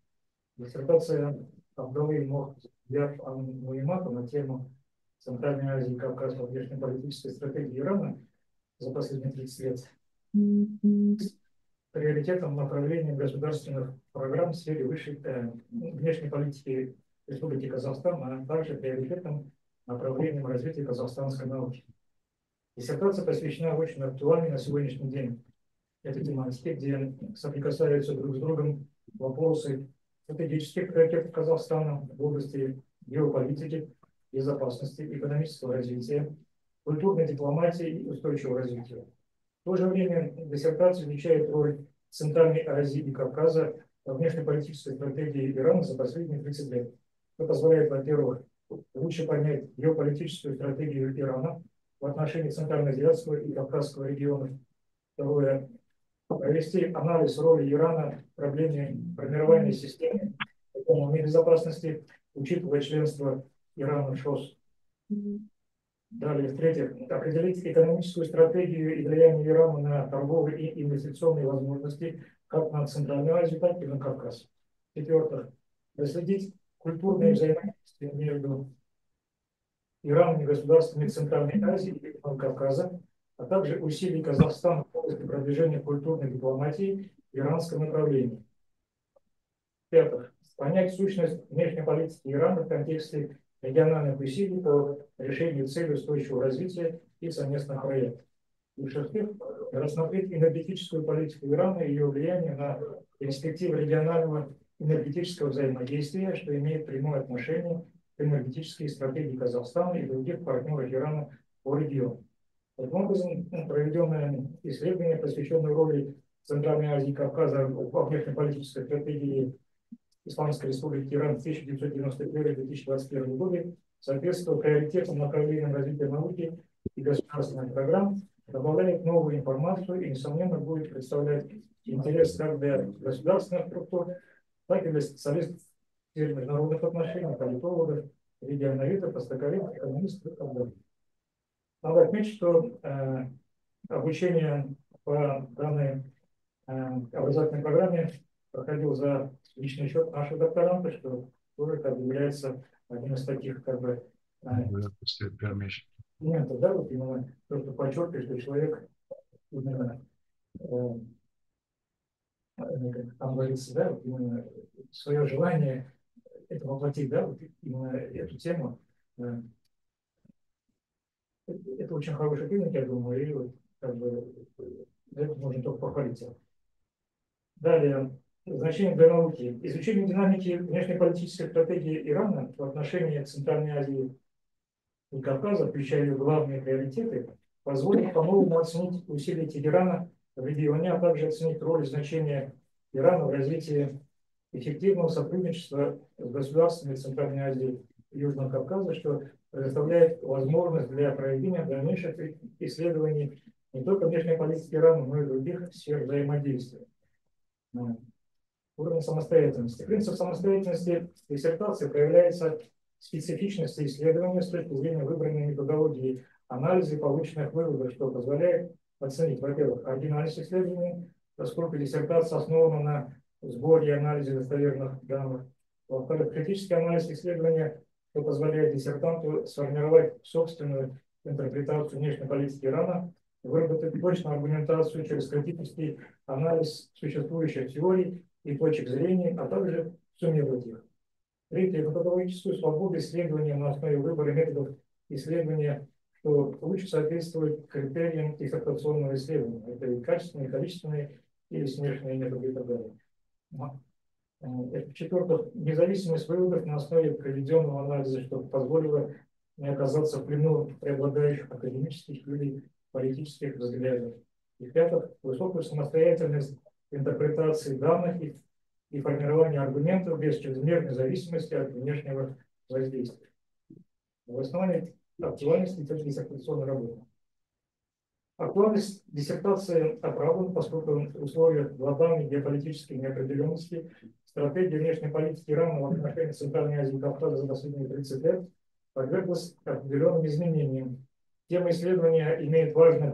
Диссертация Абдаллы Дьяб аль-Нуимата на тему Центральной Азии и Кавказа внешнеполитической стратегии Ирана за последние 30 лет. Приоритетом направлением государственных программ в сфере внешней политики Республики Казахстан, а также приоритетом направлением развития казахстанской науки. Диссертация посвящена очень актуальной на сегодняшний день этой тематике, где соприкасаются друг с другом вопросы стратегических приоритетов Казахстана в области геополитики, безопасности, экономического развития, культурной дипломатии и устойчивого развития. В то же время диссертация изучает роль Центральной Азии и Кавказа во внешнеполитической стратегии Ирана за последние 30 лет. Это позволяет, во-первых, лучше понять геополитическую стратегию Ирана в отношении Центральноазиатского и Кавказского регионов. Второе, провести анализ роли Ирана в проблеме формирования системы экономической безопасности, учитывая членство Ирана в ШОС. Далее, в-третьих, определить экономическую стратегию и влияние Ирана на торговые и инвестиционные возможности как на Центральную Азию, так и на Кавказ. В-четвертых, доследить культурные взаимодействия между Ираном и государствами Центральной Азии и Кавказа, а также усилий Казахстана в области продвижения культурной дипломатии в иранском направлении. В-пятых, понять сущность внешней политики Ирана в контексте региональных усилий по решению целей устойчивого развития и совместных проектов. И в-шестых, рассмотреть энергетическую политику Ирана и ее влияние на перспективы регионального энергетического взаимодействия, что имеет прямое отношение к энергетической стратегии Казахстана и других партнеров Ирана по региону. Таким образом, проведенное исследование, посвященное роли Центральной Азии и Кавказа во внешнеполитической стратегии Исламской Республики Иран в 1991-2021 годы, соответствует приоритетам направлениям развития науки и государственных программ, добавляет новую информацию и, несомненно, будет представлять интерес как для государственных структур, так и для специалистов в сфере международных отношений, политологов, регионалистов, востоковедов, экономистов и так далее. Надо отметить, что обучение по данной образовательной программе проходил за личный счет наших докторантов, что тоже как бы является одним из таких как бы моментов, да, вот именно то, что подчеркивает, что человек именно как там говорится, да, вот именно свое желание это воплотить, да, вот именно эту тему. Это очень хороший клиник, я думаю, и вот, как бы, это можно только похвалить. Далее, значение для науки. Изучение динамики внешнеполитической стратегии Ирана в отношении Центральной Азии и Кавказа, включая ее главные приоритеты, позволит по-новому оценить усилия Тегерана в регионе, а также оценить роль и значение Ирана в развитии эффективного сотрудничества с государствами Центральной Азии и Южного Кавказа, что предоставляет возможность для проведения дальнейших исследований не только внешней политики Ирана, но и других сфер взаимодействия. Уровень самостоятельности. Принцип самостоятельности диссертации проявляется в специфичности исследования с точки зрения выбранной методологии анализа и полученных выводов, что позволяет оценить, во-первых, оригинальность исследования, поскольку диссертация основана на сборе и анализе достоверных данных. Во-вторых, критический анализ исследования, что позволяет диссертанту сформировать собственную интерпретацию внешней политики Ирана, выработать точную аргументацию через критический анализ существующих теорий и точек зрения, а также суммировать их. Третье, методологическую свободу исследования на основе выбора методов исследования что лучше соответствует критериям диссертационного исследования. Это и качественные, и количественные, или смешанные методы и так далее. В-четвертых, независимость выводов на основе проведенного анализа, что позволило не оказаться в плену преобладающих академических или политических взглядов. И в-пятых, высокую самостоятельность интерпретации данных и формирования аргументов без чрезмерной зависимости от внешнего воздействия. В основании актуальности диссертационной работы. Актуальность диссертации оправдана, поскольку в условиях глобальной геополитической неопределенности стратегия внешней политики Ирана в отношении Центральной Азии и Кавказа за последние 30 лет подверглась определенным изменениям. Тема исследования имеет важное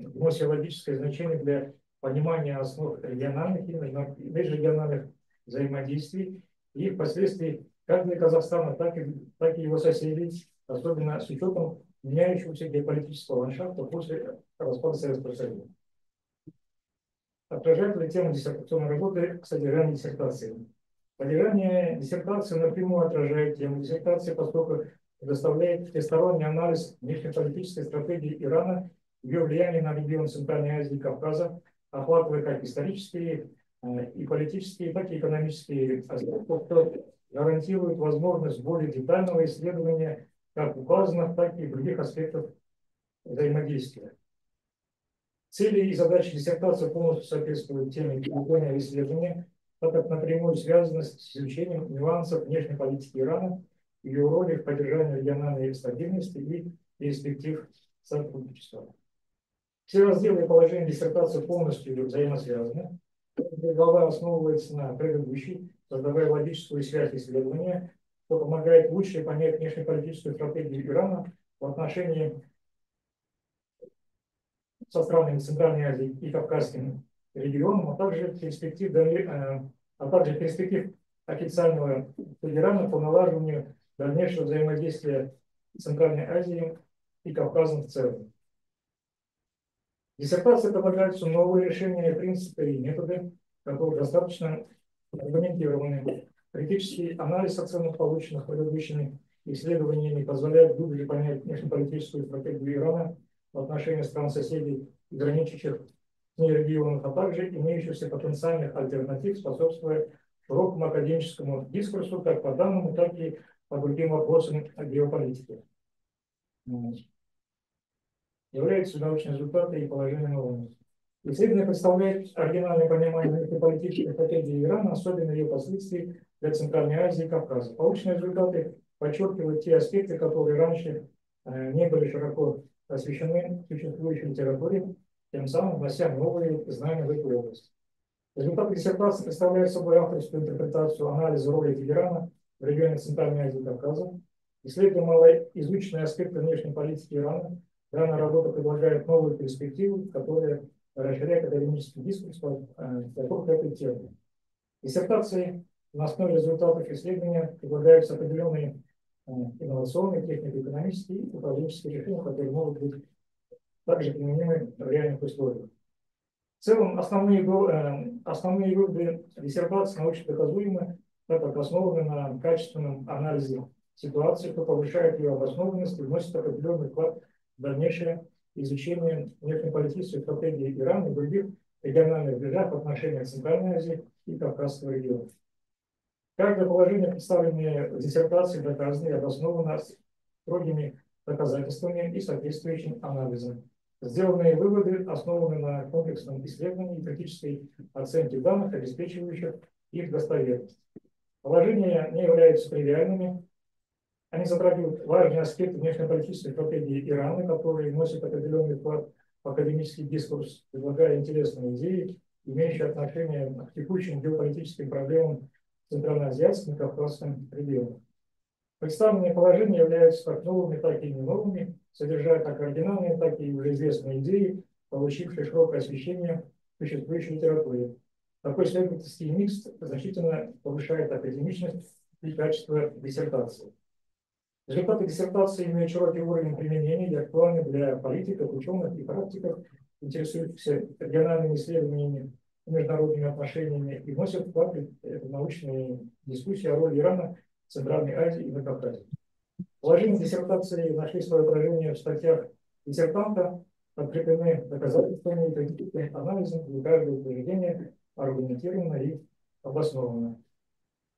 гносеологическое значение для понимания основ региональных и межрегиональных взаимодействий и их последствий как для Казахстана, так и его соседей, особенно с учетом меняющегося геополитического ландшафта после распада Советского Союза. Отражает ли тема диссертационной работы содержание диссертации? Содержание диссертации напрямую отражает тему диссертации, поскольку предоставляет всесторонний анализ внешнеполитической стратегии Ирана, ее влияние на регион Центральной Азии и Кавказа, охватывая как исторические и политические, так и экономические аспекты, что гарантирует возможность более детального исследования как указанных, так и других аспектов взаимодействия. Цели и задачи диссертации полностью соответствуют теме выполнения исследования, так как напрямую связаны с изучением нюансов внешней политики Ирана, ее роли в поддержании региональной стабильности и перспектив сотрудничества. Все разделы и положения диссертации полностью взаимосвязаны. Глава основывается на предыдущей, создавая логическую связь исследования, что помогает лучше понять внешнеполитическую стратегию Ирана в отношении со странами Центральной Азии и Кавказским регионом, а также перспектив официального Ирана по налаживанию дальнейшего взаимодействия Центральной Азии и Кавказом в целом. Диссертация предлагаются новые решения, принципы и методы, которые достаточно аргументированы. Критический анализ оценок, полученных предыдущими исследованиями, позволяет глубже понять внешнеполитическую стратегию Ирана в отношении стран-соседей и граничащих с ней регионов, а также имеющихся потенциальных альтернатив, способствуя широкому академическому дискурсу как по данному, так и по другим вопросам геополитики. Являются научные результаты и положение нового. Исследование представляет оригинальное понимание политической стратегии Ирана, особенно ее последствий для Центральной Азии и Кавказа. Полученные результаты подчеркивают те аспекты, которые раньше не были широко освещены в существующей литературе, тем самым внося новые знания в эту область. Результаты диссертации представляют собой авторскую интерпретацию анализа роли Ирана в регионе Центральной Азии и Кавказа. Исследуя малоизученные аспекты внешней политики Ирана, данная работа предлагает новую перспективу, которая расширяет академический дискурс вокруг этой темы. Диссертации на основе результатов исследования предлагаются определенные инновационные, технико-экономические и управленческие решения, которые могут быть также применимы в реальных условиях. В целом, основные выводы диссертации научно доказуемы, так как основаны на качественном анализе ситуации, что повышает ее обоснованность и вносит определенный вклад в дальнейшее изучение внешнеполитической стратегии Ирана и других региональных держав в отношениях Центральной Азии и Кавказского региона. Каждое положение, представленное в диссертации, доказано и обосновано строгими доказательствами и соответствующим анализом. Сделанные выводы основаны на комплексном исследовании и критической оценке данных, обеспечивающих их достоверность. Положения не являются тривиальными. Они затрагивают важные аспекты внешнеполитической стратегии Ирана, которые вносят определенный вклад в академический дискурс, предлагая интересные идеи, имеющие отношение к текущим геополитическим проблемам Центральноазиатском и Кавказском регионах. Представленные положения являются как новыми, так и не новыми, содержа как оригинальные, так и уже известные идеи, получившие широкое освещение в существующей литературе. Такой исследовательский микс значительно повышает академичность и качество диссертации. Результаты диссертации имеют широкий уровень применения и актуальны для политиков, ученых и практиков, интересующихся региональными исследованиями и международными отношениями, и вносят вклад в научные дискуссии о роли Ирана в Центральной Азии и на Кавказе. Положения диссертации нашли свое отражение в статьях диссертанта, подкреплены доказательствами и критическим анализом, и каждое утверждение аргументировано и обосновано.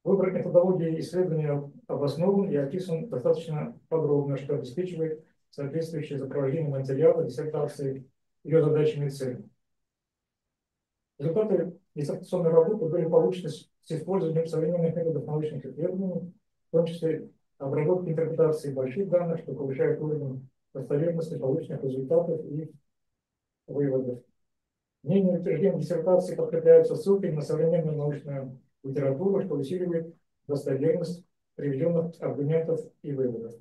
Выбор методологии исследования обоснован и описан достаточно подробно, что обеспечивает соответствующее сопровождение материала диссертации, ее задачами и целями. Результаты диссертационной работы были получены с использованием современных методов научных исследований, в том числе обработки интерпретации больших данных, что повышает уровень достоверности полученных результатов и выводов. Мнения и утверждения диссертации подкрепляются ссылками на современную научную литературу, что усиливает достоверность приведенных аргументов и выводов.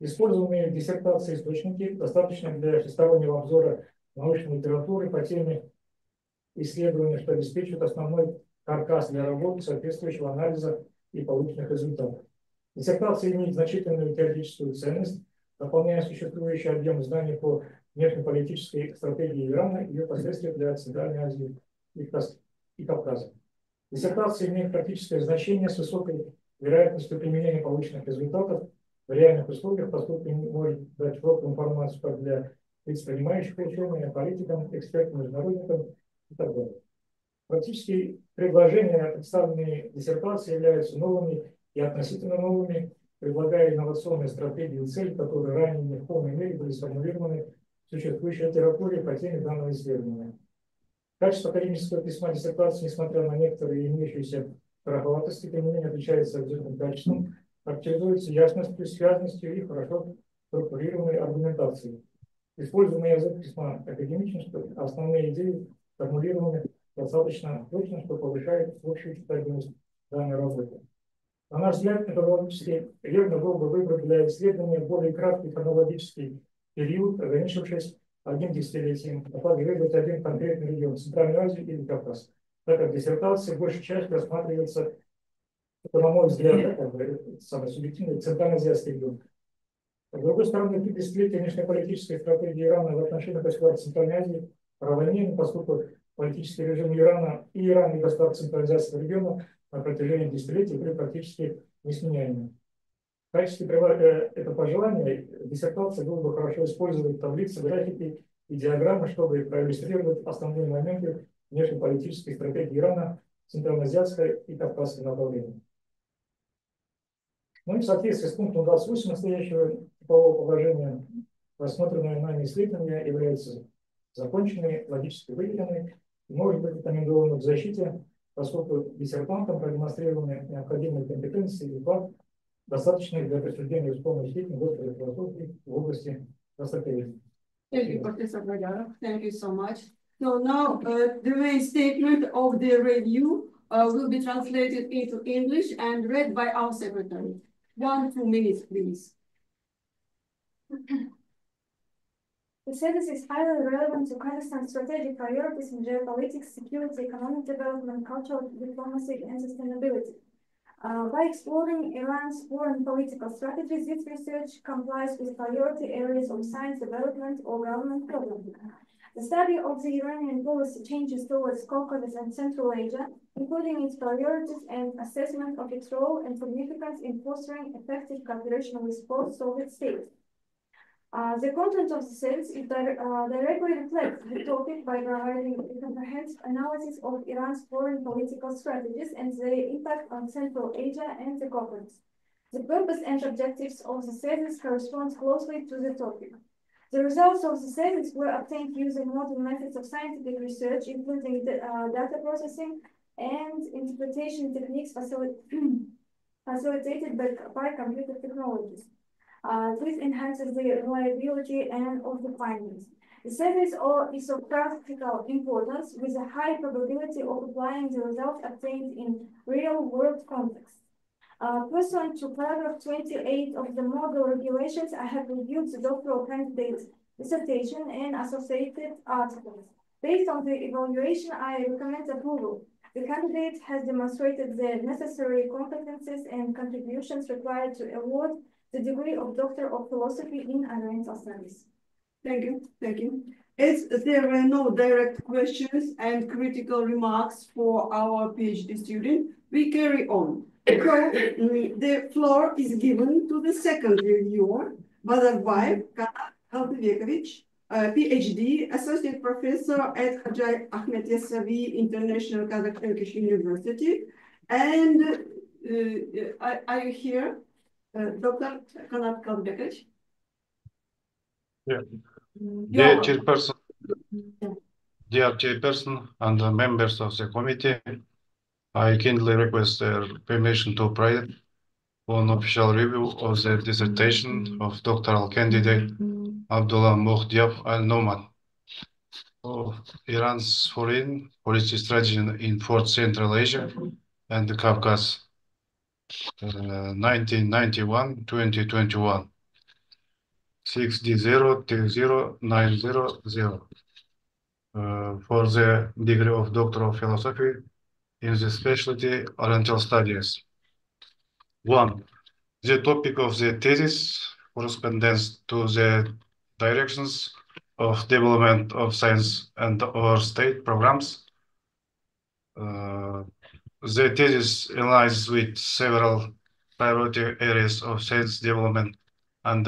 Использованные в диссертации источники достаточно для всестороннего обзора научной литературы по теме исследования, что обеспечивает основной каркас для работы соответствующего анализа и полученных результатов. Диссертация имеет значительную теоретическую ценность, дополняя существующий объем знаний по внешнеполитической стратегии Ирана и ее последствия для Центральной Азии и Кавказа. Диссертация имеет практическое значение с высокой вероятностью применения полученных результатов в реальных условиях, поскольку может дать широкую информацию как для лиц, принимающих решения, политикам, экспертам, международникам и так далее. Практические предложения, представленные диссертацией, являются новыми и относительно новыми, предлагая инновационные стратегии и цели, которые ранее не в полной мере были сформулированы в существующей литературе по теме данного исследования. Качество академического письма диссертации, несмотря на некоторые имеющиеся шероховатости, тем не менее отличается объективным качеством, характеризуется ясностью, связностью и хорошо структурированной аргументацией. Используемый язык письма академичен, что основные идеи формулированы достаточно точно, что повышает общую читабельность данной работы. На наш взгляд, методологически верно было бы выбрать для исследования более краткий хронологический период, ограничившись одним десятилетием, а также выбрать один конкретный регион, Центральную Азию или Кавказ, так как диссертация большей частью рассматривается, на мой взгляд, самый субъективный, центральноазиатский регион. С другой стороны, при десятилетии внешнеполитической стратегии Ирана в отношении государств Центральной Азии равномерен, поскольку политический режим Ирана и государств Центральноазиатского региона на протяжении десятилетий были практически несменяемыми. В качестве этого пожелания диссертации было бы хорошо использовать таблицы, графики и диаграммы, чтобы проиллюстрировать основные моменты внешнеполитической стратегии Ирана, Центральноазиатской и Кавказской направлений. Ну и в соответствии с пунктом 28 настоящего типового положения, рассмотренное нами исследование является законченной, логически выверенной и может быть рекомендовано к защите, поскольку диссертантам продемонстрированы необходимые компетенции и факт, достаточные для присуждения в полной степени докторской философии в области красоты. Thank you, Professor Bajara. Thank you so much. So now the main statement of the review will be translated into English and read by our secretary. 1-2 minutes, please. The service is highly relevant to Kazakhstan's strategic priorities in geopolitics, security, economic development, cultural diplomacy, and sustainability. By exploring Iran's foreign political strategies, this research complies with priority areas of science development or government problems. The study of the Iranian policy changes towards Caucasus and Central Asia, including its priorities and assessment of its role and significance in fostering effective cooperation with post-Soviet states. The content of the series directly reflects the topic by providing a comprehensive analysis of Iran's foreign political strategies and their impact on Central Asia and the Caucasus. The purpose and objectives of the series correspond closely to the topic. The results of the series were obtained using modern methods of scientific research, including data processing and interpretation techniques facilitated by computer technologies. This enhances the reliability of the findings. The series is of practical importance with a high probability of applying the results obtained in real-world context. Pursuant to paragraph 28 of the model regulations, I have reviewed the doctoral candidate's dissertation and associated articles. Based on the evaluation, I recommend approval. The candidate has demonstrated the necessary competencies and contributions required to award the degree of Doctor of Philosophy in Oriental Studies. Thank you. Thank you. As there were no direct questions and critical remarks for our PhD student, we carry on. So the floor is given to the second reviewer, Bazarbayev Kanat Kaldyvekovich, PhD, Associate Professor at Hajj Ahmed Yassavi International Kazakh Turkish University. And are you here, Dr. Kanat Kaldyvekovich? Yeah. Dear chairperson and the members of the committee, I kindly request their permission to provide an official review of the dissertation of doctoral candidate Abdallah Dьяб al-Nouimat of Iran's foreign policy strategy in Fourth Central Asia and the Caucasus, 1991-2021. 6D0-0900 for the degree of Doctor of Philosophy in the specialty Oriental Studies. 1. The topic of the thesis corresponds to the directions of development of science and or state programs. The thesis aligns with several priority areas of science development and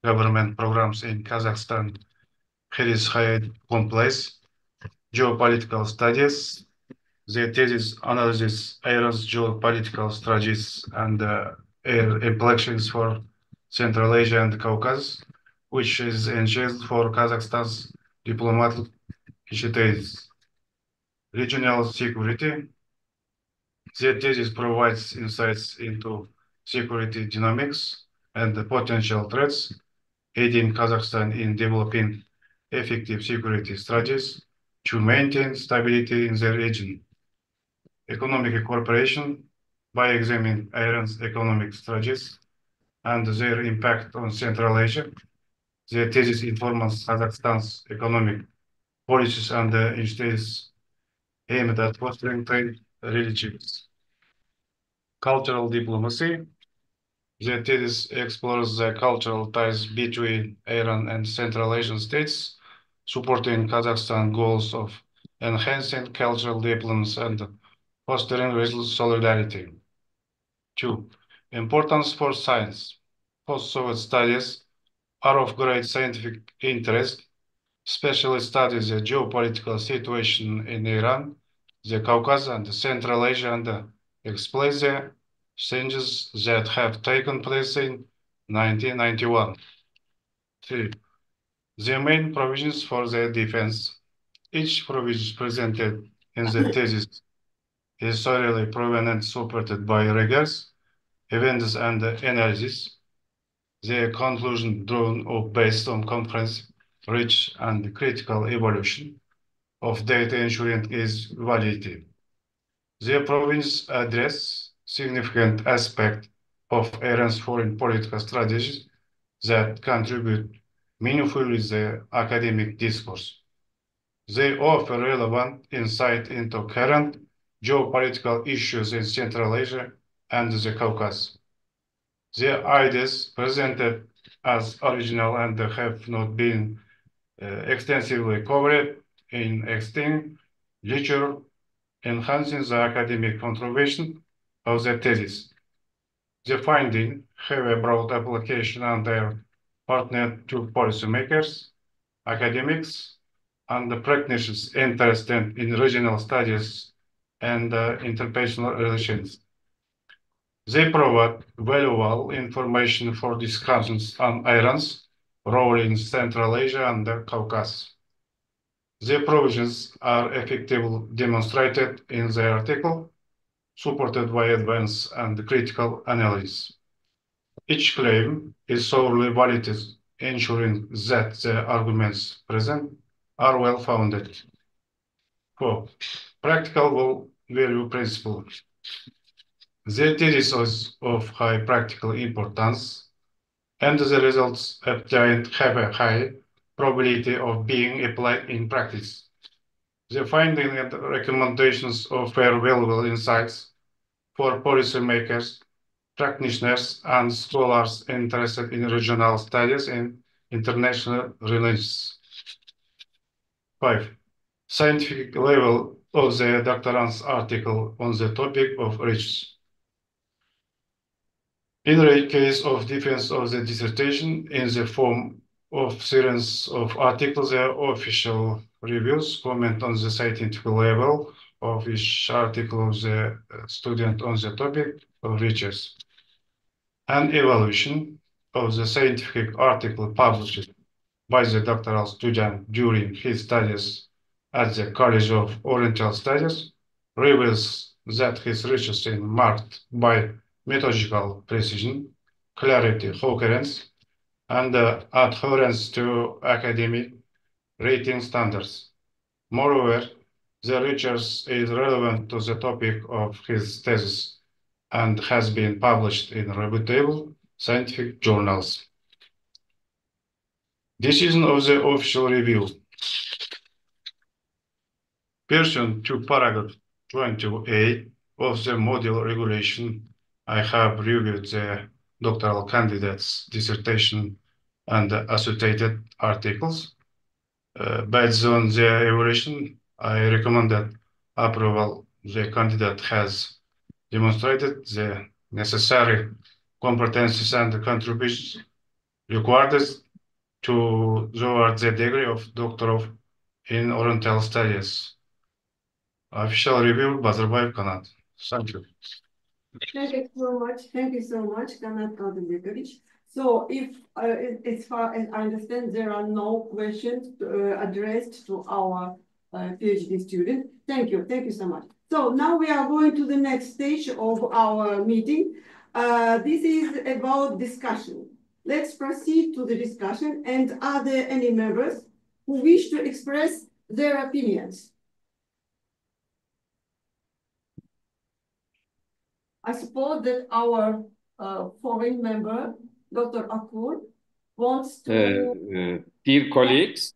government programs in Kazakhstan. It is highly complex geopolitical studies. The thesis analyzes Iran's geopolitical strategies and implications for Central Asia and the Caucasus, which is essential for Kazakhstan's diplomatic initiatives. Regional security. The thesis provides insights into security dynamics and the potential threats, aiding Kazakhstan in developing effective security strategies to maintain stability in the region. Economic cooperation by examining Iran's economic strategies and their impact on Central Asia. The thesis informs Kazakhstan's economic policies and initiatives aimed at fostering trade relationships. Cultural diplomacy. The thesis explores the cultural ties between Iran and Central Asian states, supporting Kazakhstan's goals of enhancing cultural diplomacy and fostering regional solidarity. 2. Importance for science. Post-Soviet studies are of great scientific interest, especially studies the geopolitical situation in Iran, the Caucasus, and Central Asia, and explain the changes that have taken place in 1991. 3. The main provisions for the defense. Each provision presented in the thesis is thoroughly proven and supported by rigorous evidence and analysis. The conclusion drawn up based on conference, rich and critical evaluation of data ensuring its validity. The province address significant aspect of Iran's foreign political strategies that contribute meaningfully to the academic discourse. They offer relevant insight into current geopolitical issues in Central Asia and the Caucasus. The ideas presented as original and have not been extensively covered in existing literature, enhancing the academic contribution of the thesis. The findings have a broad application and are partnered to policymakers, academics, and the practitioners interested in regional studies and international relations. They provide valuable information for discussions on Iran's role in Central Asia and the Caucasus. The provisions are effectively demonstrated in the article, supported by advanced and critical analysis. Each claim is thoroughly validated, ensuring that the arguments present are well-founded. 4. Practical value principle. The thesis is of high practical importance, and the results obtained have a high probability of being applied in practice. The findings and recommendations offer valuable insights for policymakers, practitioners, and scholars interested in regional studies and international relations. 5. Scientific level of the doctorand's article on the topic of research. In the case of defense of the dissertation in the form of series of articles, the official reviews comment on the scientific level of each article of the student on the topic of research. An evaluation of the scientific article published by the doctoral student during his studies at the College of Oriental Studies reveals that his research is marked by methodological precision, clarity, coherence, and adherence to academic rating standards. Moreover, the research is relevant to the topic of his thesis and has been published in reputable scientific journals. Decision of the official review. Pursuant to paragraph 22A of the module regulation, I have reviewed the doctoral candidate's dissertation and associated articles. Based on the evaluation, I recommend that approval. The candidate has demonstrated the necessary competencies and contributions required toward the degree of Doctor in Oriental Studies. Official review, Bazarbayev Kanat. Thank you. Thank you so much. Thank you so much, Kanat Kadrievich. So if, as far as I understand, there are no questions addressed to our PhD student. Thank you. Thank you so much. So now we are going to the next stage of our meeting. This is about discussion. Let's proceed to the discussion. And are there any members who wish to express their opinions? I suppose that our foreign member, Dr. Akur, wants to... Dear colleagues,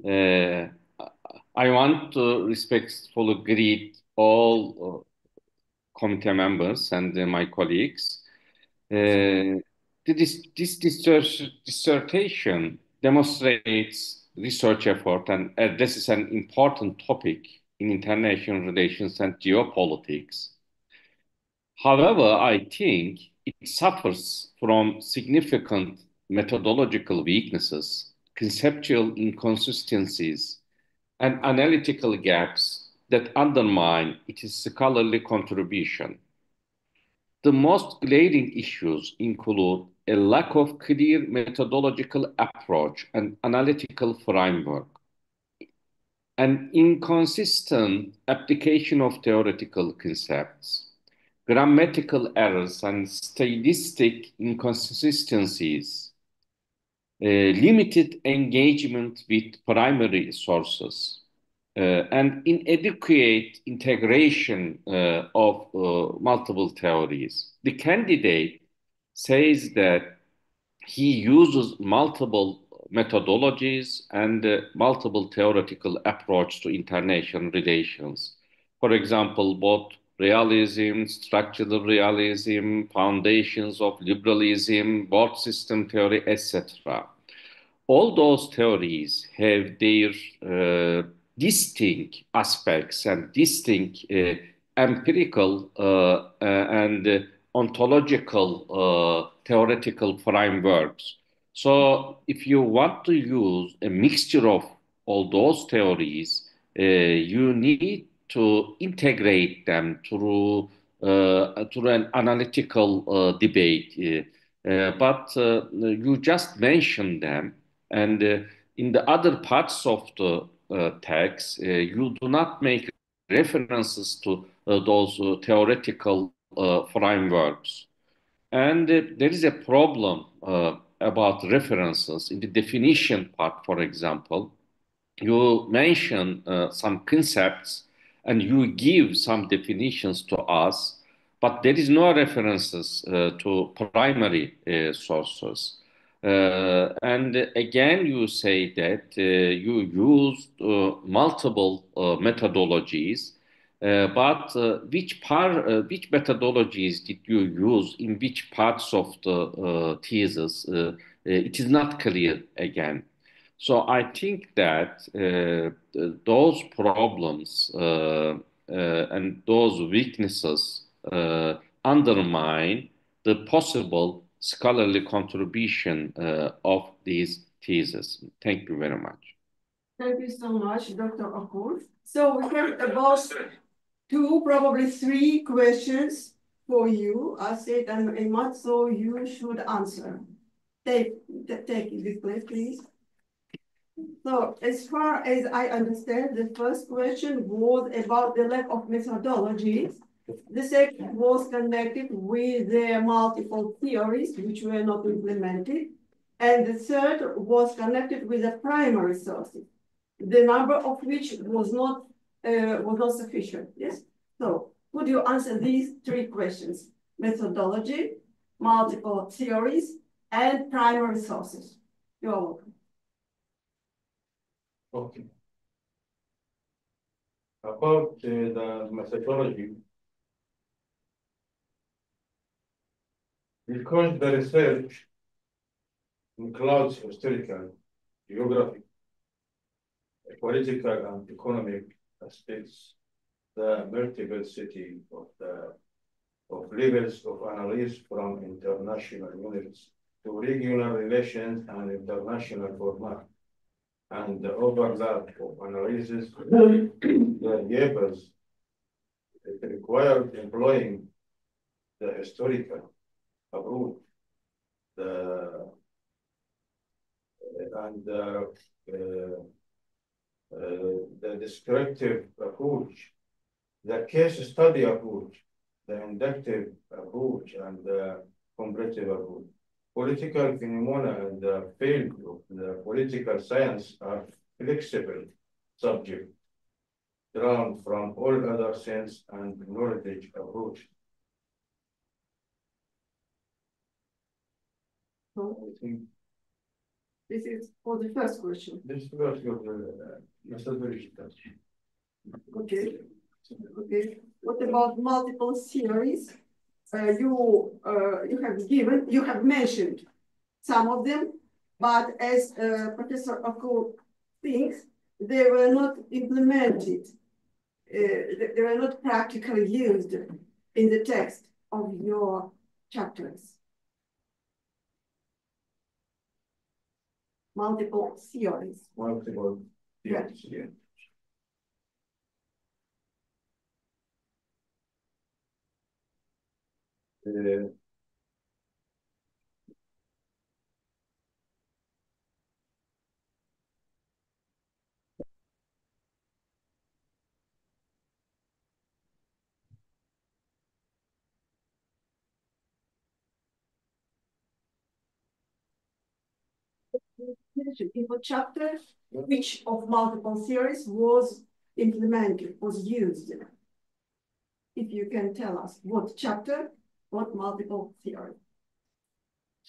I want to respectfully greet all committee members and my colleagues. This dissertation demonstrates research effort and this is an important topic in international relations and geopolitics. However, I think it suffers from significant methodological weaknesses, conceptual inconsistencies, and analytical gaps that undermine its scholarly contribution. The most glaring issues include a lack of clear methodological approach and analytical framework, an inconsistent application of theoretical concepts, grammatical errors and stylistic inconsistencies, limited engagement with primary sources, and inadequate integration of multiple theories. The candidate says that he uses multiple methodologies and multiple theoretical approach to international relations. For example, both realism, structural realism, foundations of liberalism, board system theory, etc. All those theories have their distinct aspects and distinct empirical and ontological theoretical frameworks. So if you want to use a mixture of all those theories, you need to integrate them through an analytical debate. But you just mentioned them, and in the other parts of the text, you do not make references to those theoretical frameworks. And there is a problem about references in the definition part, for example. You mention some concepts and you give some definitions to us, but there is no references to primary sources. And again, you say that you used multiple methodologies, but which methodologies did you use in which parts of the thesis? It is not clear again. So I think that those problems and those weaknesses undermine the possible scholarly contribution of these theses. Thank you very much. Thank you so much, Dr. Akur. So we have about 2, probably 3 questions for you, Asid and Imad, so you should answer. Take this place, please. So as far as I understand, the first question was about the lack of methodology. The second was connected with the multiple theories which were not implemented. And the third was connected with the primary sources, the number of which was not sufficient. Yes. So would you answer these 3 questions? Methodology, multiple theories, and primary sources. You're welcome. Okay. About the methodology, because the research includes historical, geographic, political, and economic aspects, the multiplicity of levels of analysis from international units to regional relations and international format, and the overlap of analysis variables, it required employing the historical approach, the descriptive approach, the case study approach, the inductive approach, and the comparative approach. Political phenomena and the field of the political science are flexible subjects drawn from all other sense and knowledge approach. So I think this is for the first question. this was your methodology. Okay. Okay. What about multiple theories? You have mentioned some of them, but as Professor Akur thinks, they were not implemented. They were not practically used in the text of your chapters. Multiple theories. Multiple theories, yeah. In what chapter, which of multiple theories was implemented, was used? If you can tell us what chapter, what multiple theory.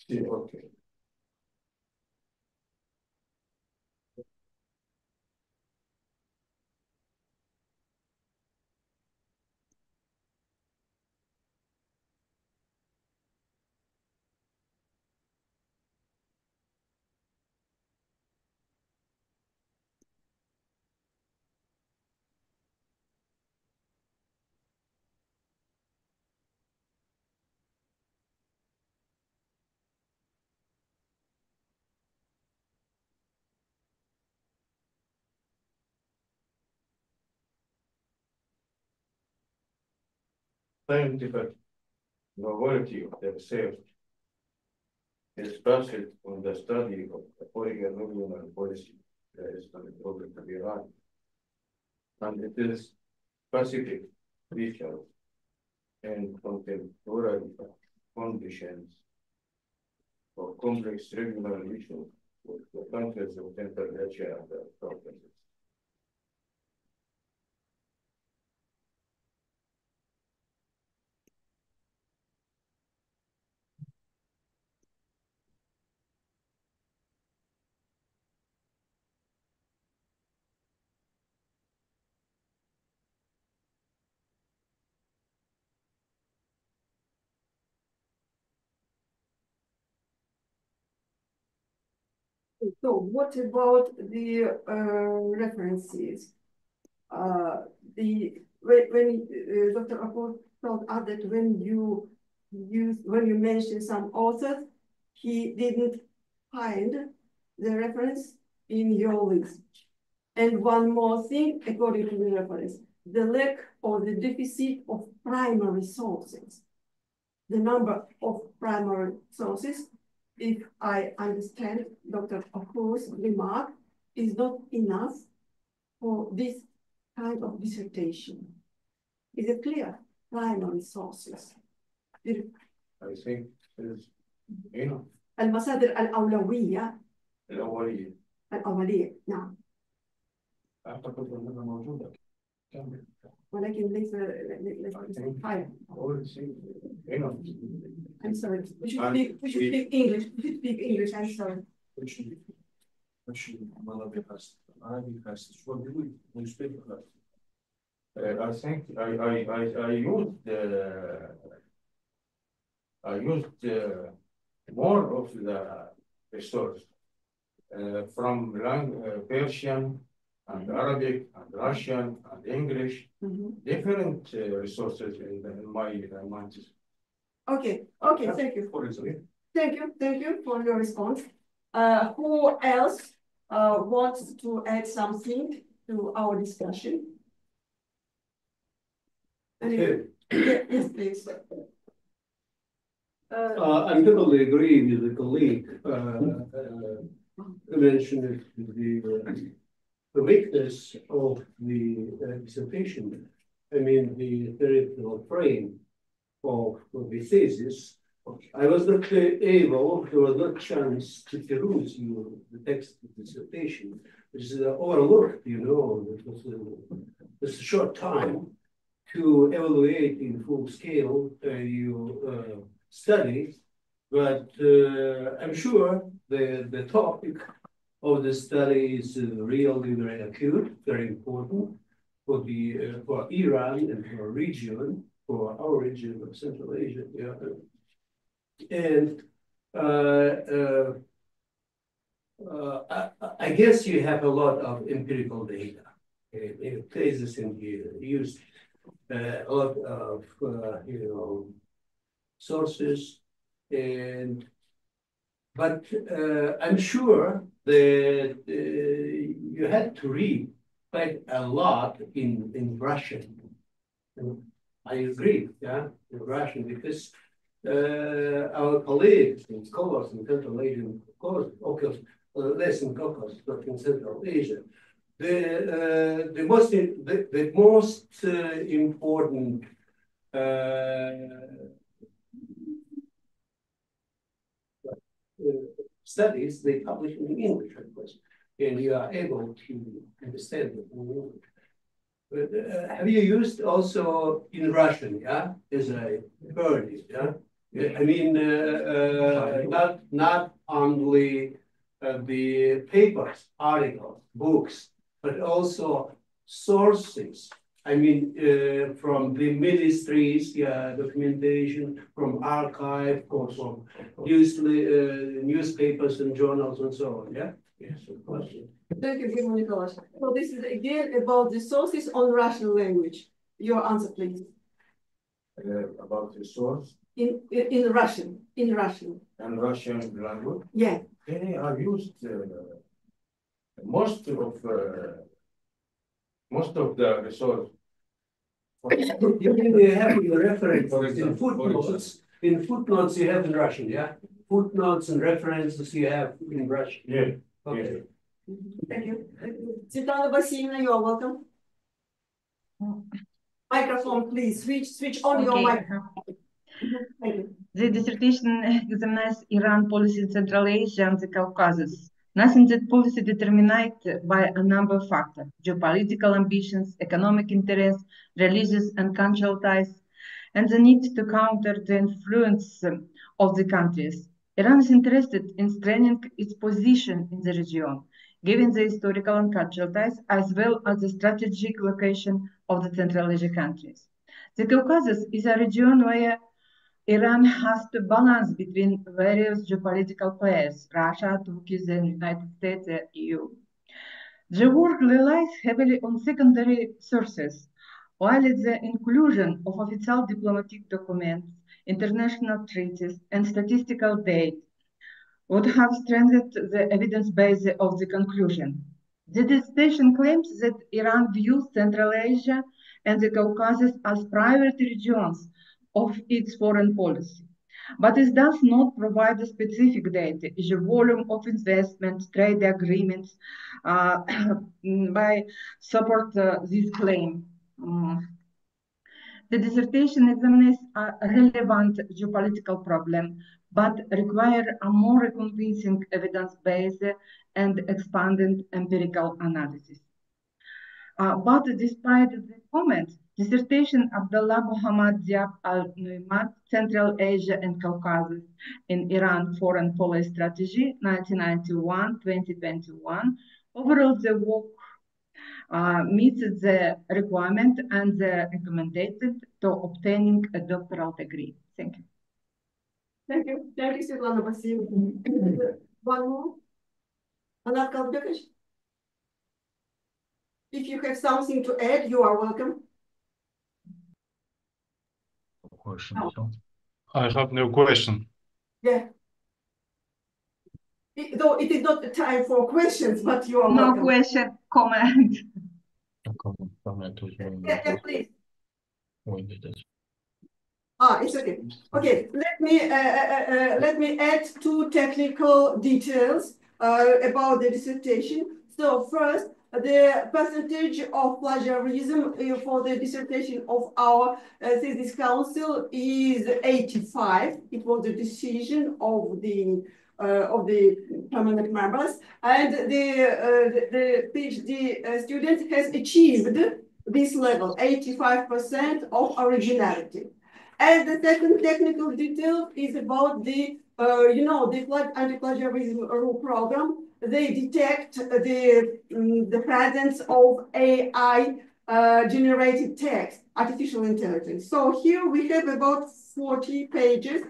Yeah, okay. Scientific novelty of the research is based on the study of the foreign regional policy, the Islamic Republic of Iran, and it is specific features and contemporary conditions of complex regional issues with the countries of Central Asia and the Caucasus. So what about the references? When Dr. Apo told us that when you mentioned some authors, he didn't find the reference in your list. And one more thing, according to the reference, the lack or the deficit of primary sources. The number of primary sources, if I understand Dr. Apo's remark, is not enough for this kind of dissertation. Is it clear? Primary sources. I think it's enough. المصادر الأولوية الأولية. الأولية نعم. أعتقد أنها موجودة. ولكن ليس higher. Enough. I'm sorry. We should speak English. We should speak English. I'm sorry. I think I used more of the resource from Persian and Arabic and Russian and English, different resources in my mind. Okay, thank you. Thank you for your response. Who else wants to add something to our discussion? Yes, please. I'm totally agree with the colleague who mentioned the weakness of the dissertation. I mean, the theoretical frame of the thesis. I was not able, there was no chance to peruse the text of the dissertation, which is overlooked, you know. It was a short time to evaluate in full scale your study, but I'm sure the topic of the study is really very acute, very important for Iran and for our region, of Central Asia. Yeah. And I guess you have a lot of empirical data. Thesis in here used a lot of sources, but I'm sure that you had to read quite a lot in Russian. I agree, yeah, in Russian, because our colleagues and scholars in Central Asia, of course, less in Caucasus, but in Central Asia, the most important studies they publish in English, of course, and you are able to understand them in English. But have you used also in Russian, yeah, as I heard it, yeah? I mean, not only the papers, articles, books, but also sources. I mean, from the ministries, yeah, documentation, from archive, or from newspapers and journals and so on, yeah? Yes, of course. Thank you, Nicholas. So this is again about the sources on Russian language. Your answer, please. About the source? In Russian. In Russian. And Russian language? Yeah. I've used most of the resource. You mean you have the reference in footnotes? In footnotes you have in Russian, yeah? Footnotes and references you have in Russian. Yeah. Okay. Yeah. Thank you. Svetlana Vasilina, you are welcome. Microphone, please. Switch on your microphone. Thank you. The dissertation examines Iran policy in Central Asia and the Caucasus. Nothing that policy determined by a number of factors: geopolitical ambitions, economic interests, religious and cultural ties, and the need to counter the influence of the countries. Iran is interested in strengthening its position in the region, given the historical and cultural ties, as well as the strategic location of the Central Asia countries. The Caucasus is a region where Iran has to balance between various geopolitical players, Russia, Turkey, the United States, the EU. The work relies heavily on secondary sources, while the inclusion of official diplomatic documents, international treaties, and statistical data would have strengthened the evidence base of the conclusion. The dissertation claims that Iran views Central Asia and the Caucasus as private regions of its foreign policy. But it does not provide specific data, the volume of investment, trade agreements, by support this claim. The dissertation examines a relevant geopolitical problem, but require a more convincing evidence base and expanded empirical analysis. But despite the comments, dissertation Abdallah Mохаммад Dьяб al-Nуимат, Central Asia and Caucasus in Iran Foreign Policy Strategy, 1991-2021, overall the work meets the requirement and recommended to obtaining a doctoral degree. Thank you. Thank you. Thank you, Svetlana Vassilievna. One more? Anat Kalbekis? If you have something to add, you are welcome. Question. I have no question. Yeah. Though it is not the time for questions, but you are welcome. No question, comment. Yeah, please. It's okay. Okay, let me add two technical details about the dissertation. So first, the percentage of plagiarism for the dissertation of our thesis council is 85. It was the decision of the permanent members, and the PhD student has achieved this level, 85% of originality. And the second technical detail is about the the anti-plagiarism rule program. They detect the presence of AI generated text, artificial intelligence. So here we have about 40 pages,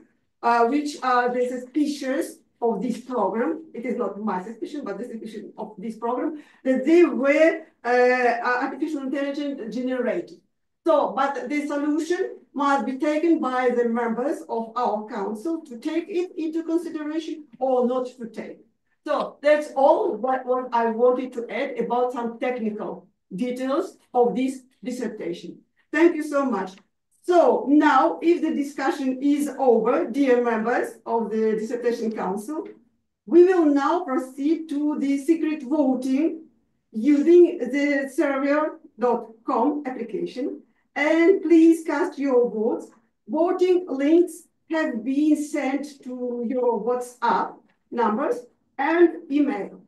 which are the suspicions of this program. It is not my suspicion, but the suspicion of this program, that they were artificial intelligence generated. So, but the solution must be taken by the members of our council to take it into consideration or not to take. So that's all what I wanted to add about some technical details of this dissertation. Thank you so much. So now, if the discussion is over, dear members of the Dissertation Council, we will now proceed to the secret voting using the server.com application. And please cast your votes. Voting links have been sent to your WhatsApp numbers and email.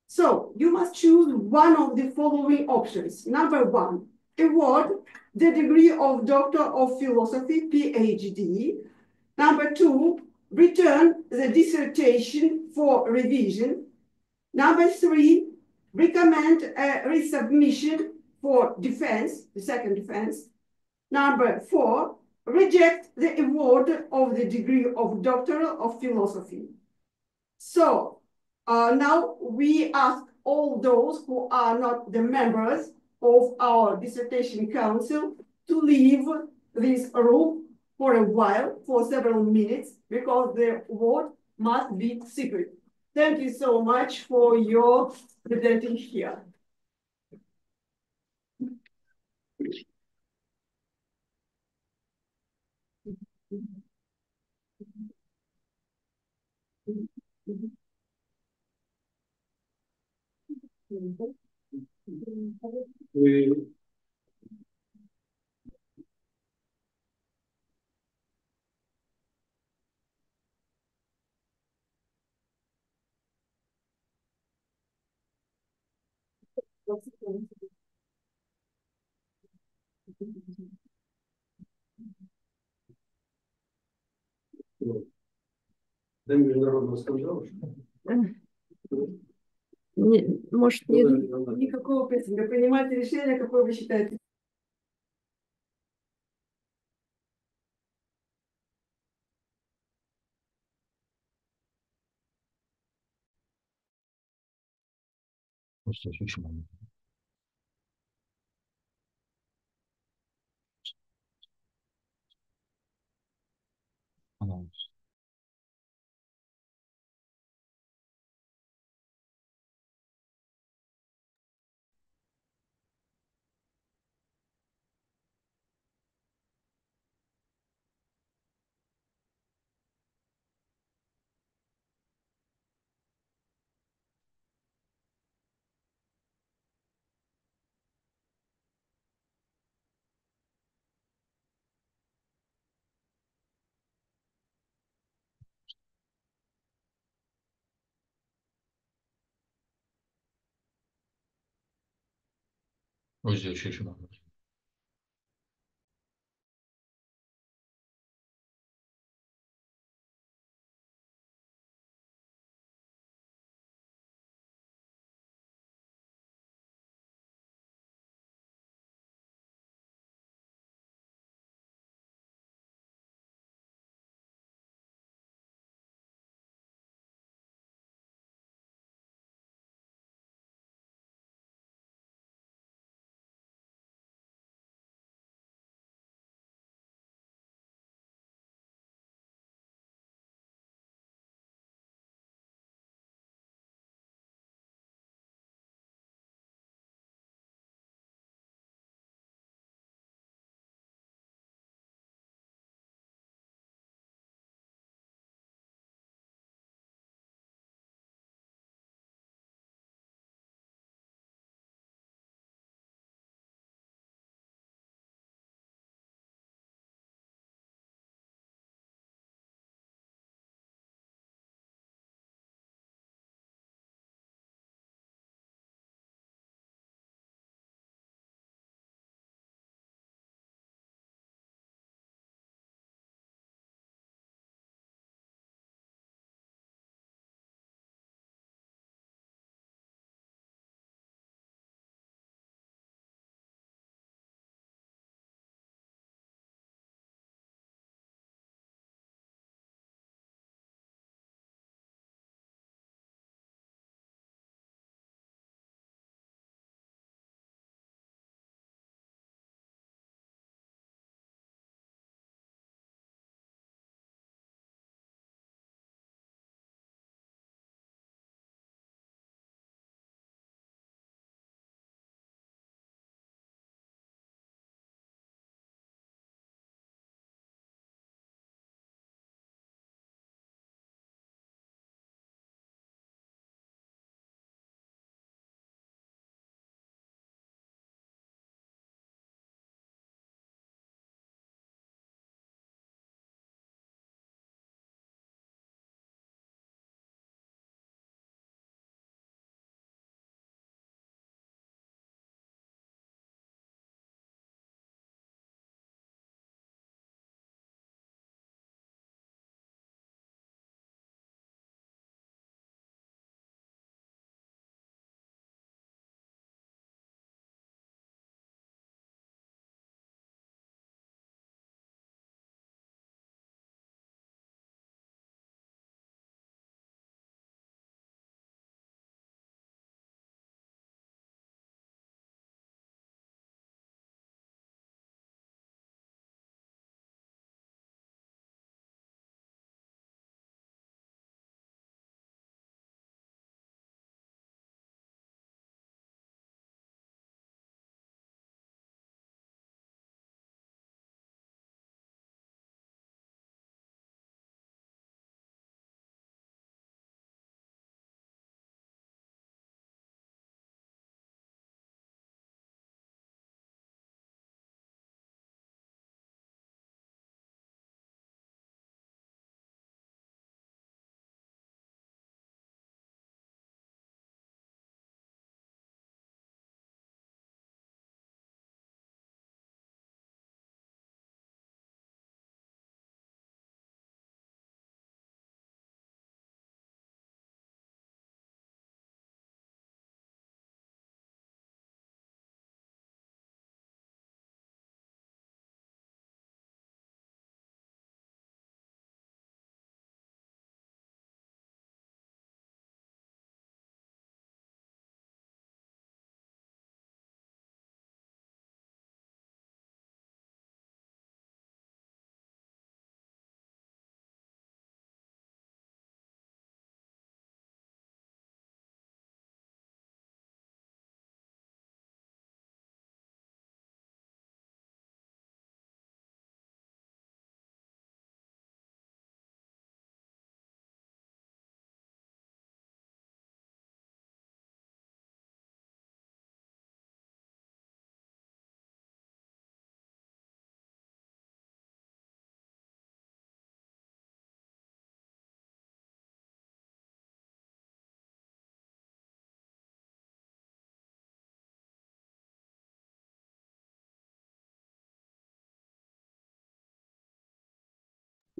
So you must choose one of the following options. Number one, award the degree of Doctor of Philosophy, PhD. Number two, return the dissertation for revision. Number three, recommend a resubmission for defense, the second defense. Number four, reject the award of the degree of Doctor of Philosophy. So now we ask all those who are not the members of our dissertation council to leave this room for a while, for several minutes, because the vote must be secret. Thank you so much for your presenting here. Может, нет никакого прессинга. Принимайте решение, какое вы считаете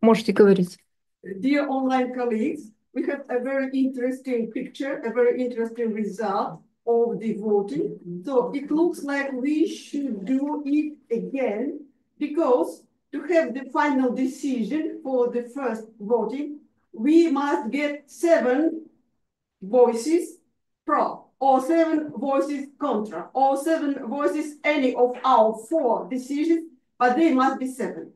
Можете говорить. Dear online colleagues, we have a very interesting picture, a very interesting result of the voting. So it looks like we should do it again because to have the final decision for the first voting, we must get 7 voices pro, or 7 voices contra, or 7 voices any of our 4 decisions, but they must be 7.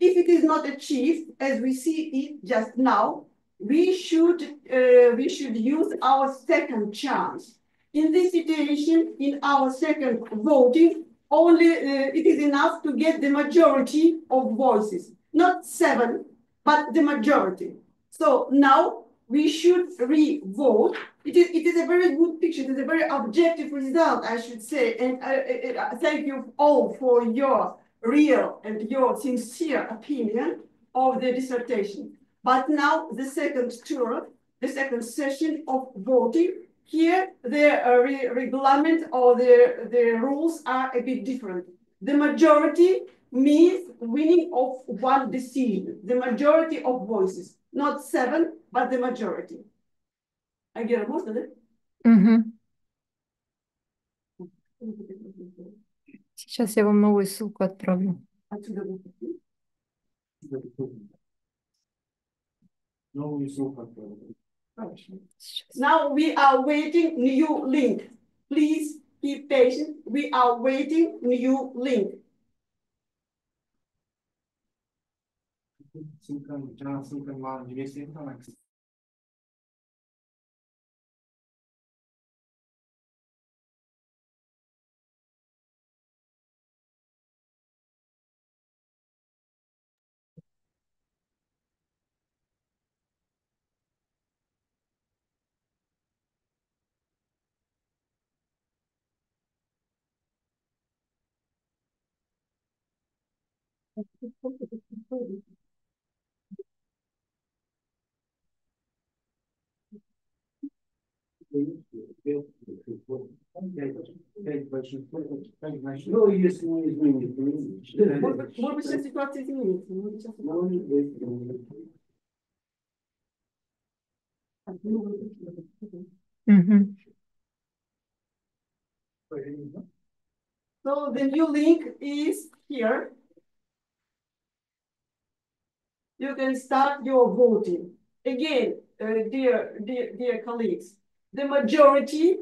If it is not achieved, as we see it just now, we should use our second chance. In this situation, in our second voting, only it is enough to get the majority of voices, not 7, but the majority. So now we should re-vote. It is a very good picture. It is a very objective result, I should say. And thank you all for your real and your sincere opinion of the dissertation. But now the second tour, the second session of voting, here the reglement or the rules are a bit different. The majority means winning of 1 decision, the majority of voices, not 7, but the majority. Агера, можно, да? Сейчас я вам новую ссылку отправлю. Отсюда будет. Новую ссылку отправлю. Now we are waiting new link. Please be patient. We are waiting new link. Жаңа ссылканы маған жіберсең ғана. Ну, если не изменится, Может быть, сейчас ситуация изменится. So the new link is here. You can start your voting. Again, dear colleagues, the majority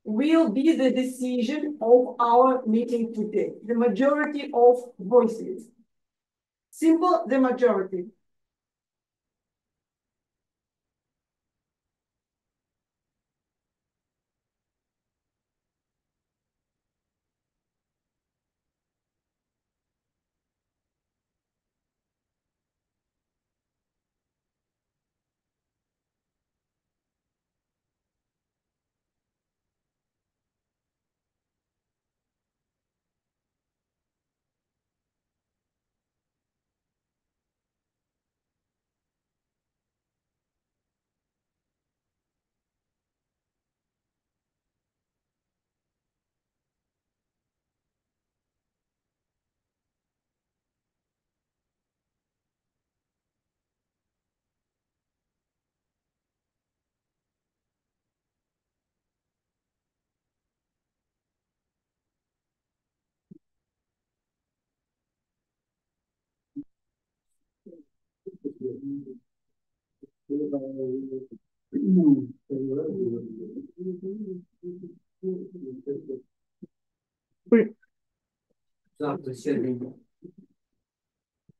will be the decision of our meeting today. The majority of voices. Simple, the majority. завтра сегодня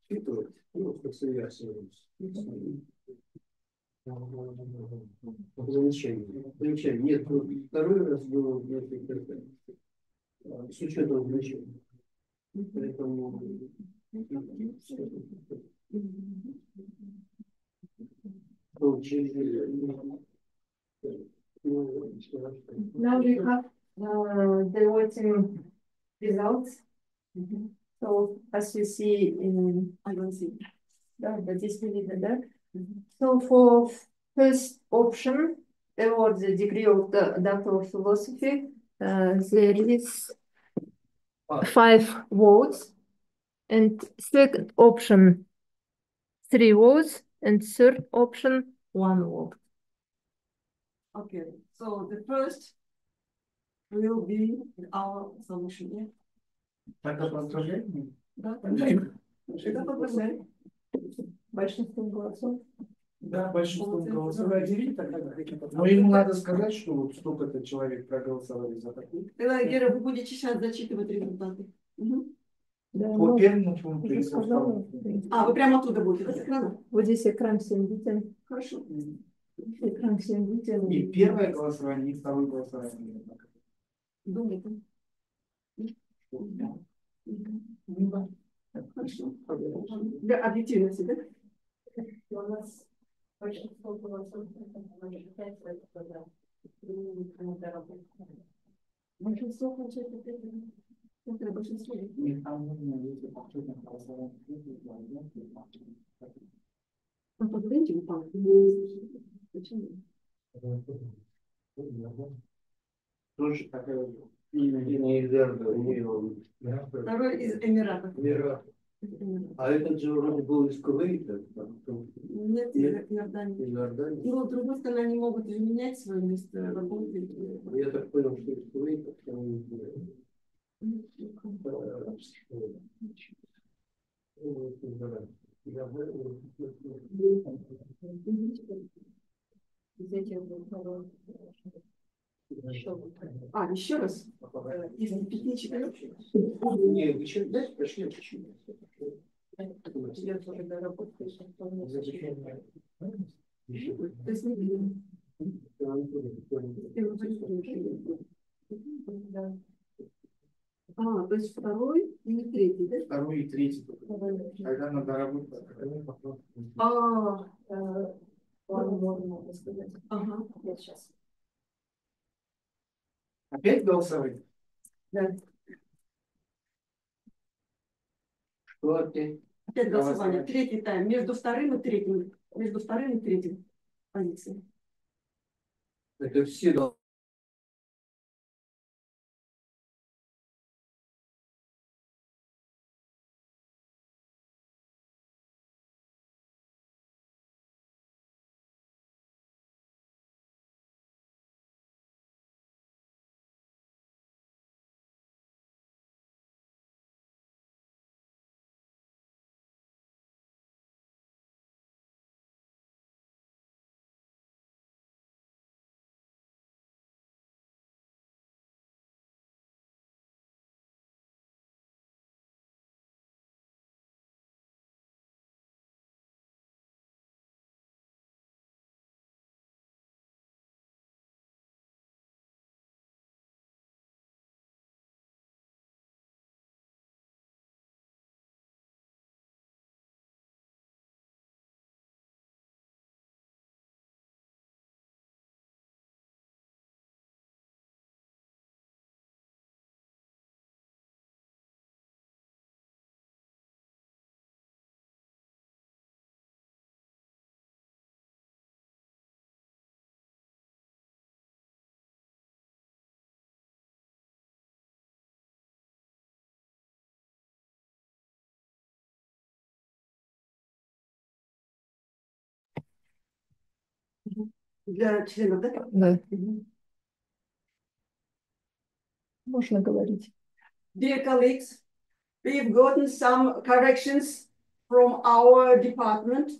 читать, просто связываюсь. Замечание. Нет, второй раз было с учетом значения. Поэтому Now we have the voting results. So as you see in, I don't see the display there. So for first option, award the degree of the Doctor of Philosophy, there is 5 votes, and second option 3 votes, and third option 1 vote. Okay, so the first will be our solution, yeah? Тогда поздравляем. Да, это поздравляю. Большинством голосов. Да, большинством голосов. Но ему надо сказать, что вот столько-то человек проголосовали за такую. Тогда, Гера, вы будете сейчас зачитывать результаты. Угу. Да, По ну, первому пункту уже и по сказала. второму. Вы прямо оттуда будете, с экрана? Вот здесь экран всем виден. Хорошо. Экран всем виден. И первое голосование, и второе голосование. Думайте. Хорошо. Для объективности, да? У нас большинство голосов. Большинство получается это большинство. Позвоните, упал. Почему? Тоже такая Второй из Эмиратов. А этот же вроде был из Кувейта. Нет, из Иордании. Ну, с другой стороны, они могут же менять свое место работы. Я так понял, что из Кувейта, потому еще раз. Из 5-4. Нет, еще дальше пошли. Я тоже доработаю. То есть не видим. То есть второй и третий, да? Второй и третий. Тогда надо работать. Можно сказать. Ага. Я сейчас. Опять голосовать? Да. Что опять? Опять голосование. Третий тайм. Между вторым и третьим. Между вторым и третьим позицией. Это все должны. Для членов, да? Да. Можно говорить. Dear colleagues, we've gotten some corrections from our department.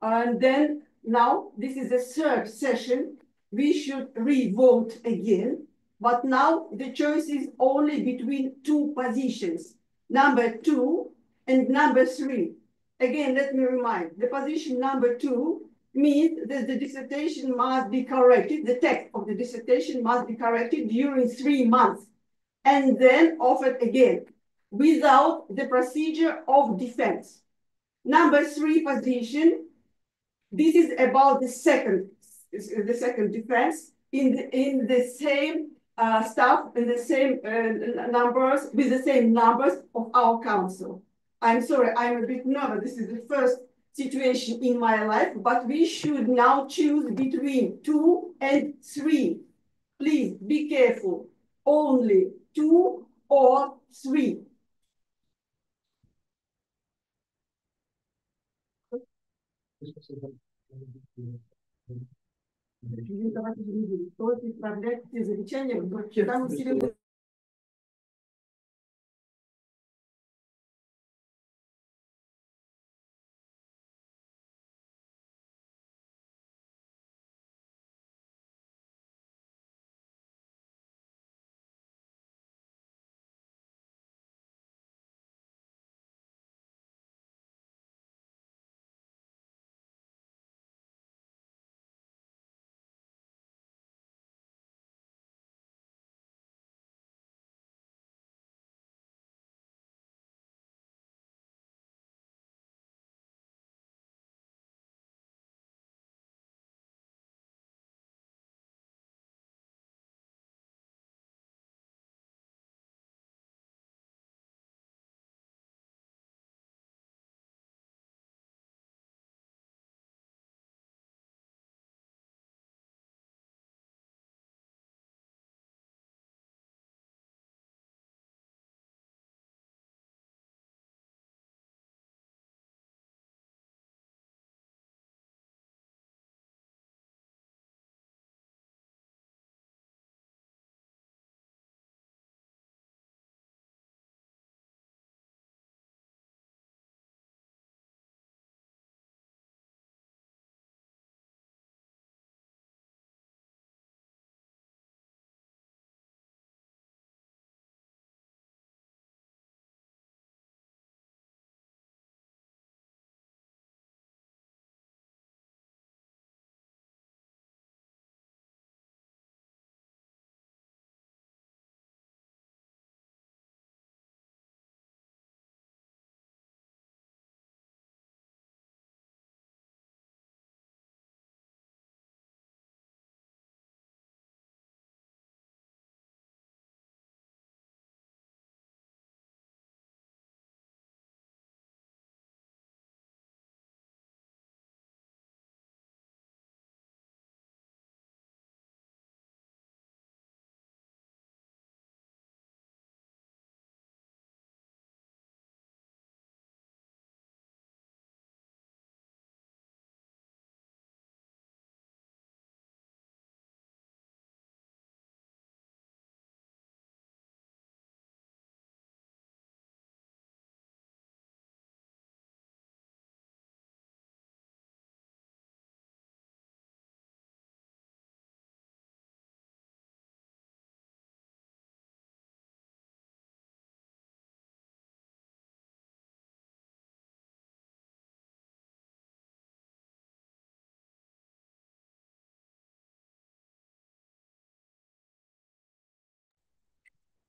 And then now this is the third session. We should re-vote again. But now the choice is only between two positions, number 2 and number 3. Again, let me remind, the position number 2 means that the dissertation must be corrected, the text of the dissertation must be corrected during 3 months and then offered again without the procedure of defense. Number 3 position, this is about the second defense in the same staff, in the same numbers, with the same numbers of our council. I'm sorry, I'm a bit nervous. This is the first situation in my life, but we should now choose between 2 and 3. Please be careful. Only 2 or 3. Стоит исправлять те замечания, когда мы себе...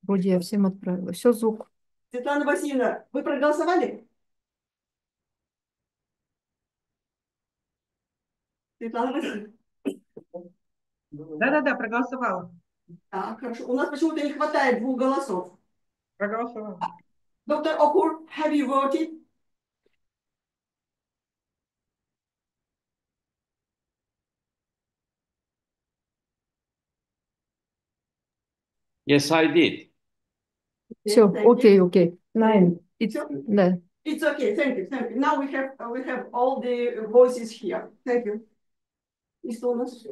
Вроде я всем отправила. Все, звук. Светлана Васильевна, вы проголосовали? Светлана Васильевна. Да-да-да, проголосовала. Так, хорошо. У нас почему-то не хватает 2 голосов. Проголосовала. Доктор Окур, have you voted? Yes, I did. Все, Thank you. окей. Nine. Всё? Да. It's okay. Thank you. Thank you. Now we have all the voices here. Thank you. И что у нас?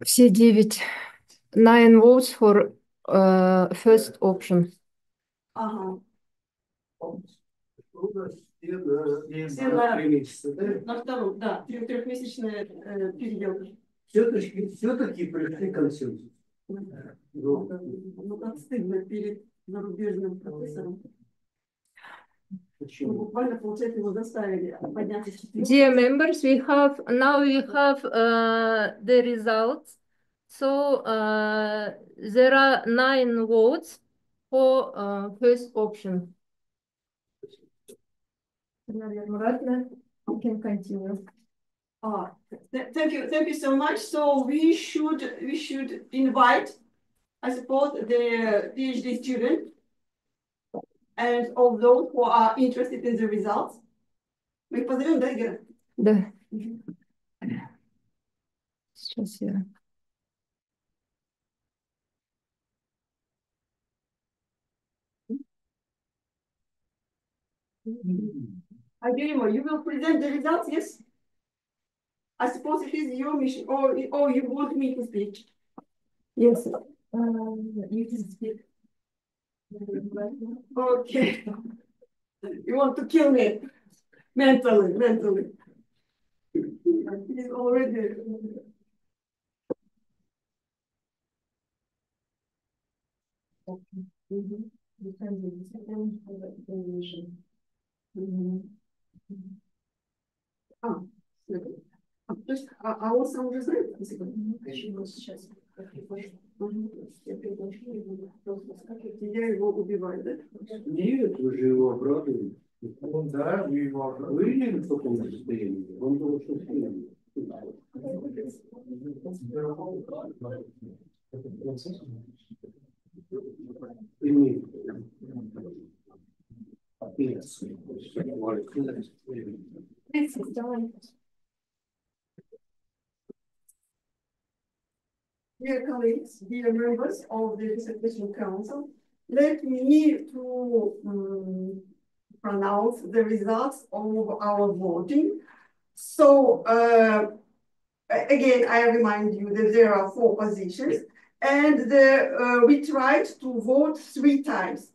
Все 9. 9 votes for first option. Ага. Все на 3 месяца, да? На втором, да, трехмесячная переделка. Все-таки пришли к консенсусу. Ну, как стыдно перед зарубежным профессором. Мы буквально, получается, его заставили подняться с 4. Dear members, we have the results. So there are 9 votes for first option. Наверное, we can continue. Thank you so much. So we should invite, I suppose, the PhD student and all those who are interested in the results. Мы их позовем, да, Игорь? Да. Сейчас я. Adelimo, you will present the results, yes? I suppose it is your mission, or you want me to speak? Yes. You can speak. Okay. You want to kill me mentally. He's already. А он сам уже знает, сейчас. Я его убиваю, да? Нет, вы же его обрадовали. Да, вы его обрадовали. Вы видели, в каком состоянии? Он был в состоянии. Dear colleagues, dear members of the Dissertation Council, let me to pronounce the results of our voting. So again, I remind you that there are 4 positions, and we tried to vote 3 times.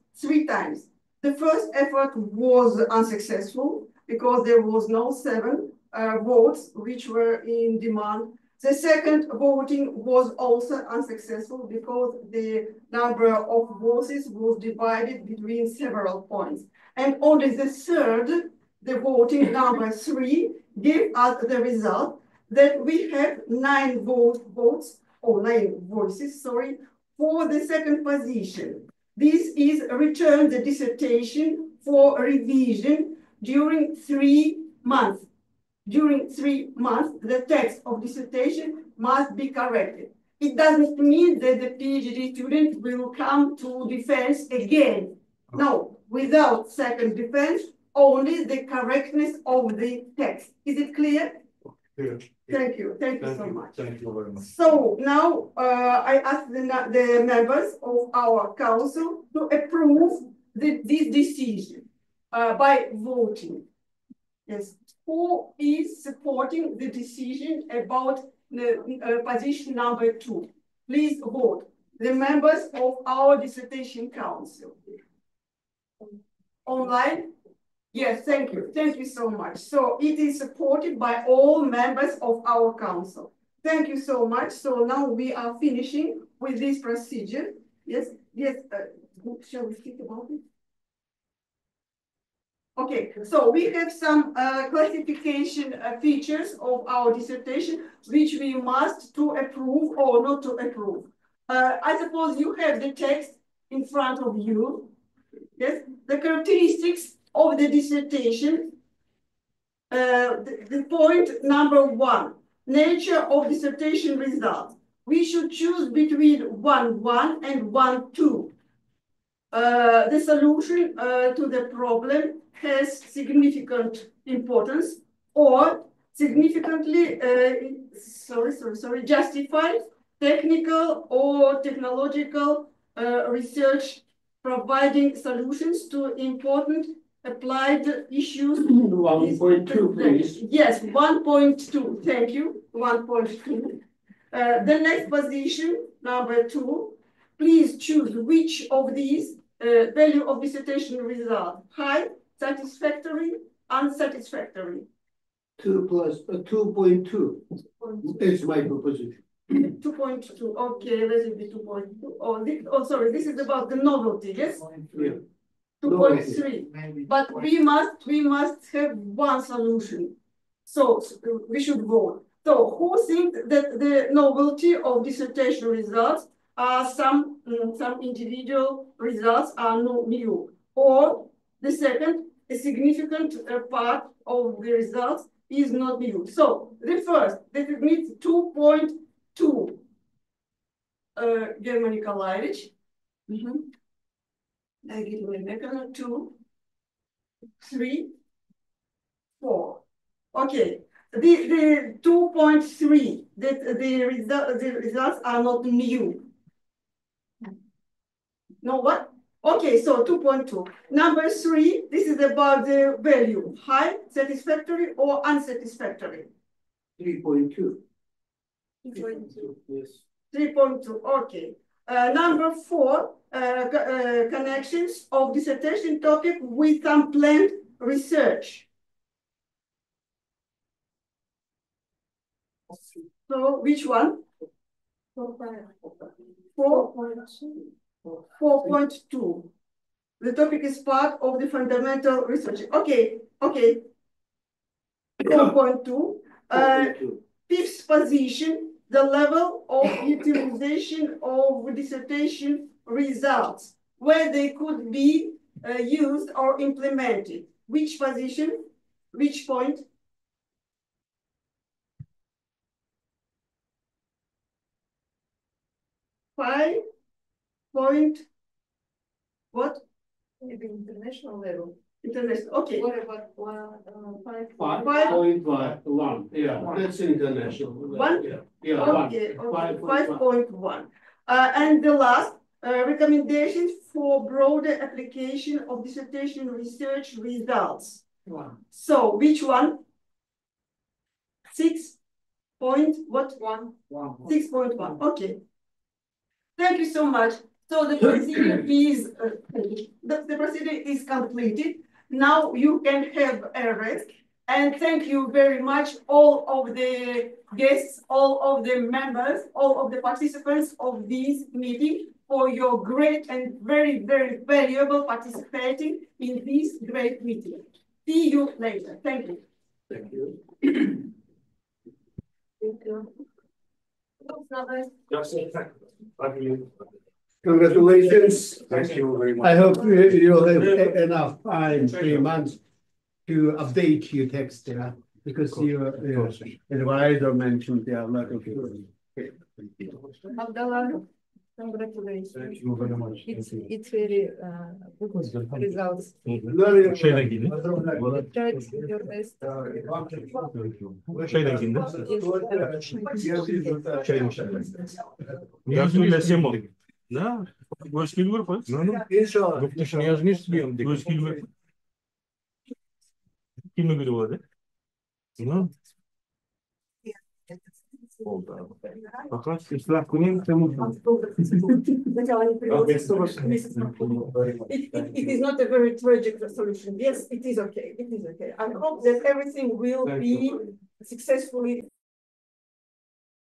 The first effort was unsuccessful because there was no 7 votes which were in demand. The second voting was also unsuccessful because the number of votes was divided between several points. And only the third, the voting number 3, gave us the result that we have 9 voices, for the second position. This is return the dissertation for revision during 3 months. During 3 months, the text of dissertation must be corrected. It doesn't mean that the PhD student will come to defense again. No, without second defense, only the correctness of the text. Is it clear? Clear. Thank you so much. Thank you very much. So now I ask the members of our council to approve this decision by voting. Yes. Who is supporting the decision about the position number 2? Please vote. The members of our dissertation council. Online? Yes, thank you. Thank you so much. So it is supported by all members of our council. Thank you so much. So now we are finishing with this procedure. Yes. Shall we speak about it? Okay, so we have some classification features of our dissertation, which we must to approve or not to approve. I suppose you have the text in front of you. Yes, the characteristics of the dissertation. The point number 1, nature of dissertation results. We should choose between 1.1 and 1.2. The solution to the problem has significant importance or significantly justified technical or technological research providing solutions to important applied issues. 1.2, please. Yes, 1.2. Thank you. 1.2. The next position, number 2. Please choose which of these value of dissertation result: high, satisfactory, unsatisfactory. 2 plus 2.2. That's my proposition. 2.2. Okay, let it be 2.2. Oh, sorry. This is about the novelty. Yes. Yeah. 2.3. But we must have one solution. So we should vote. So who thinks that the novelty of dissertation results are some individual results are not new, or the second, a significant part of the results is not new. So the first, that it means 2.2. Germany college. I give you a 2, 3, 4. Okay. The 2.3, that the results are not new. No what? Okay, so 2.2. Number 3, this is about the value, high, satisfactory, or unsatisfactory. 3.2. 3.2. Yes. 3.2, okay. Number 4, connections of dissertation topic with unplanned research. So which one? 4.2. The topic is part of the fundamental research. Okay, okay. 4.2. Fifth position, the level of utilization of dissertation results, where they could be used or implemented. Which position? Which point? What? Maybe international level. International, okay. What about 5.1? Yeah, that's international. One? Yeah, okay, 5.1. And the last, recommendations for broader application of dissertation research results. So which one? 6 point what? 6.1. Okay. Thank you so much. So the procedure is the procedure is completed. Now you can have a rest. And thank you very much, all of the guests, all of the members, all of the participants of this meeting for your great and very, very valuable participating in this great meeting. See you later. Thank you. Thank you. Thank you. Congratulations. Thank you very much. I hope you'll have enough time, 3 months, to update your text, yeah, because your advisor mentioned there are a lot of Abdallah, congratulations. Thank you very much. It's very good results. Şeyden gidin. Tried your best. Şeyden gidin. Я же символ. Да. Гольский группа. Inşallah. Yurt dışına yazını istiyorum. Gольский группа. Kimle göre vardı? Ne? Oldu. Fakat ıslah kunin temu. It is not a very tragic solution. Yes, it is okay. It is okay. I hope that everything will be successfully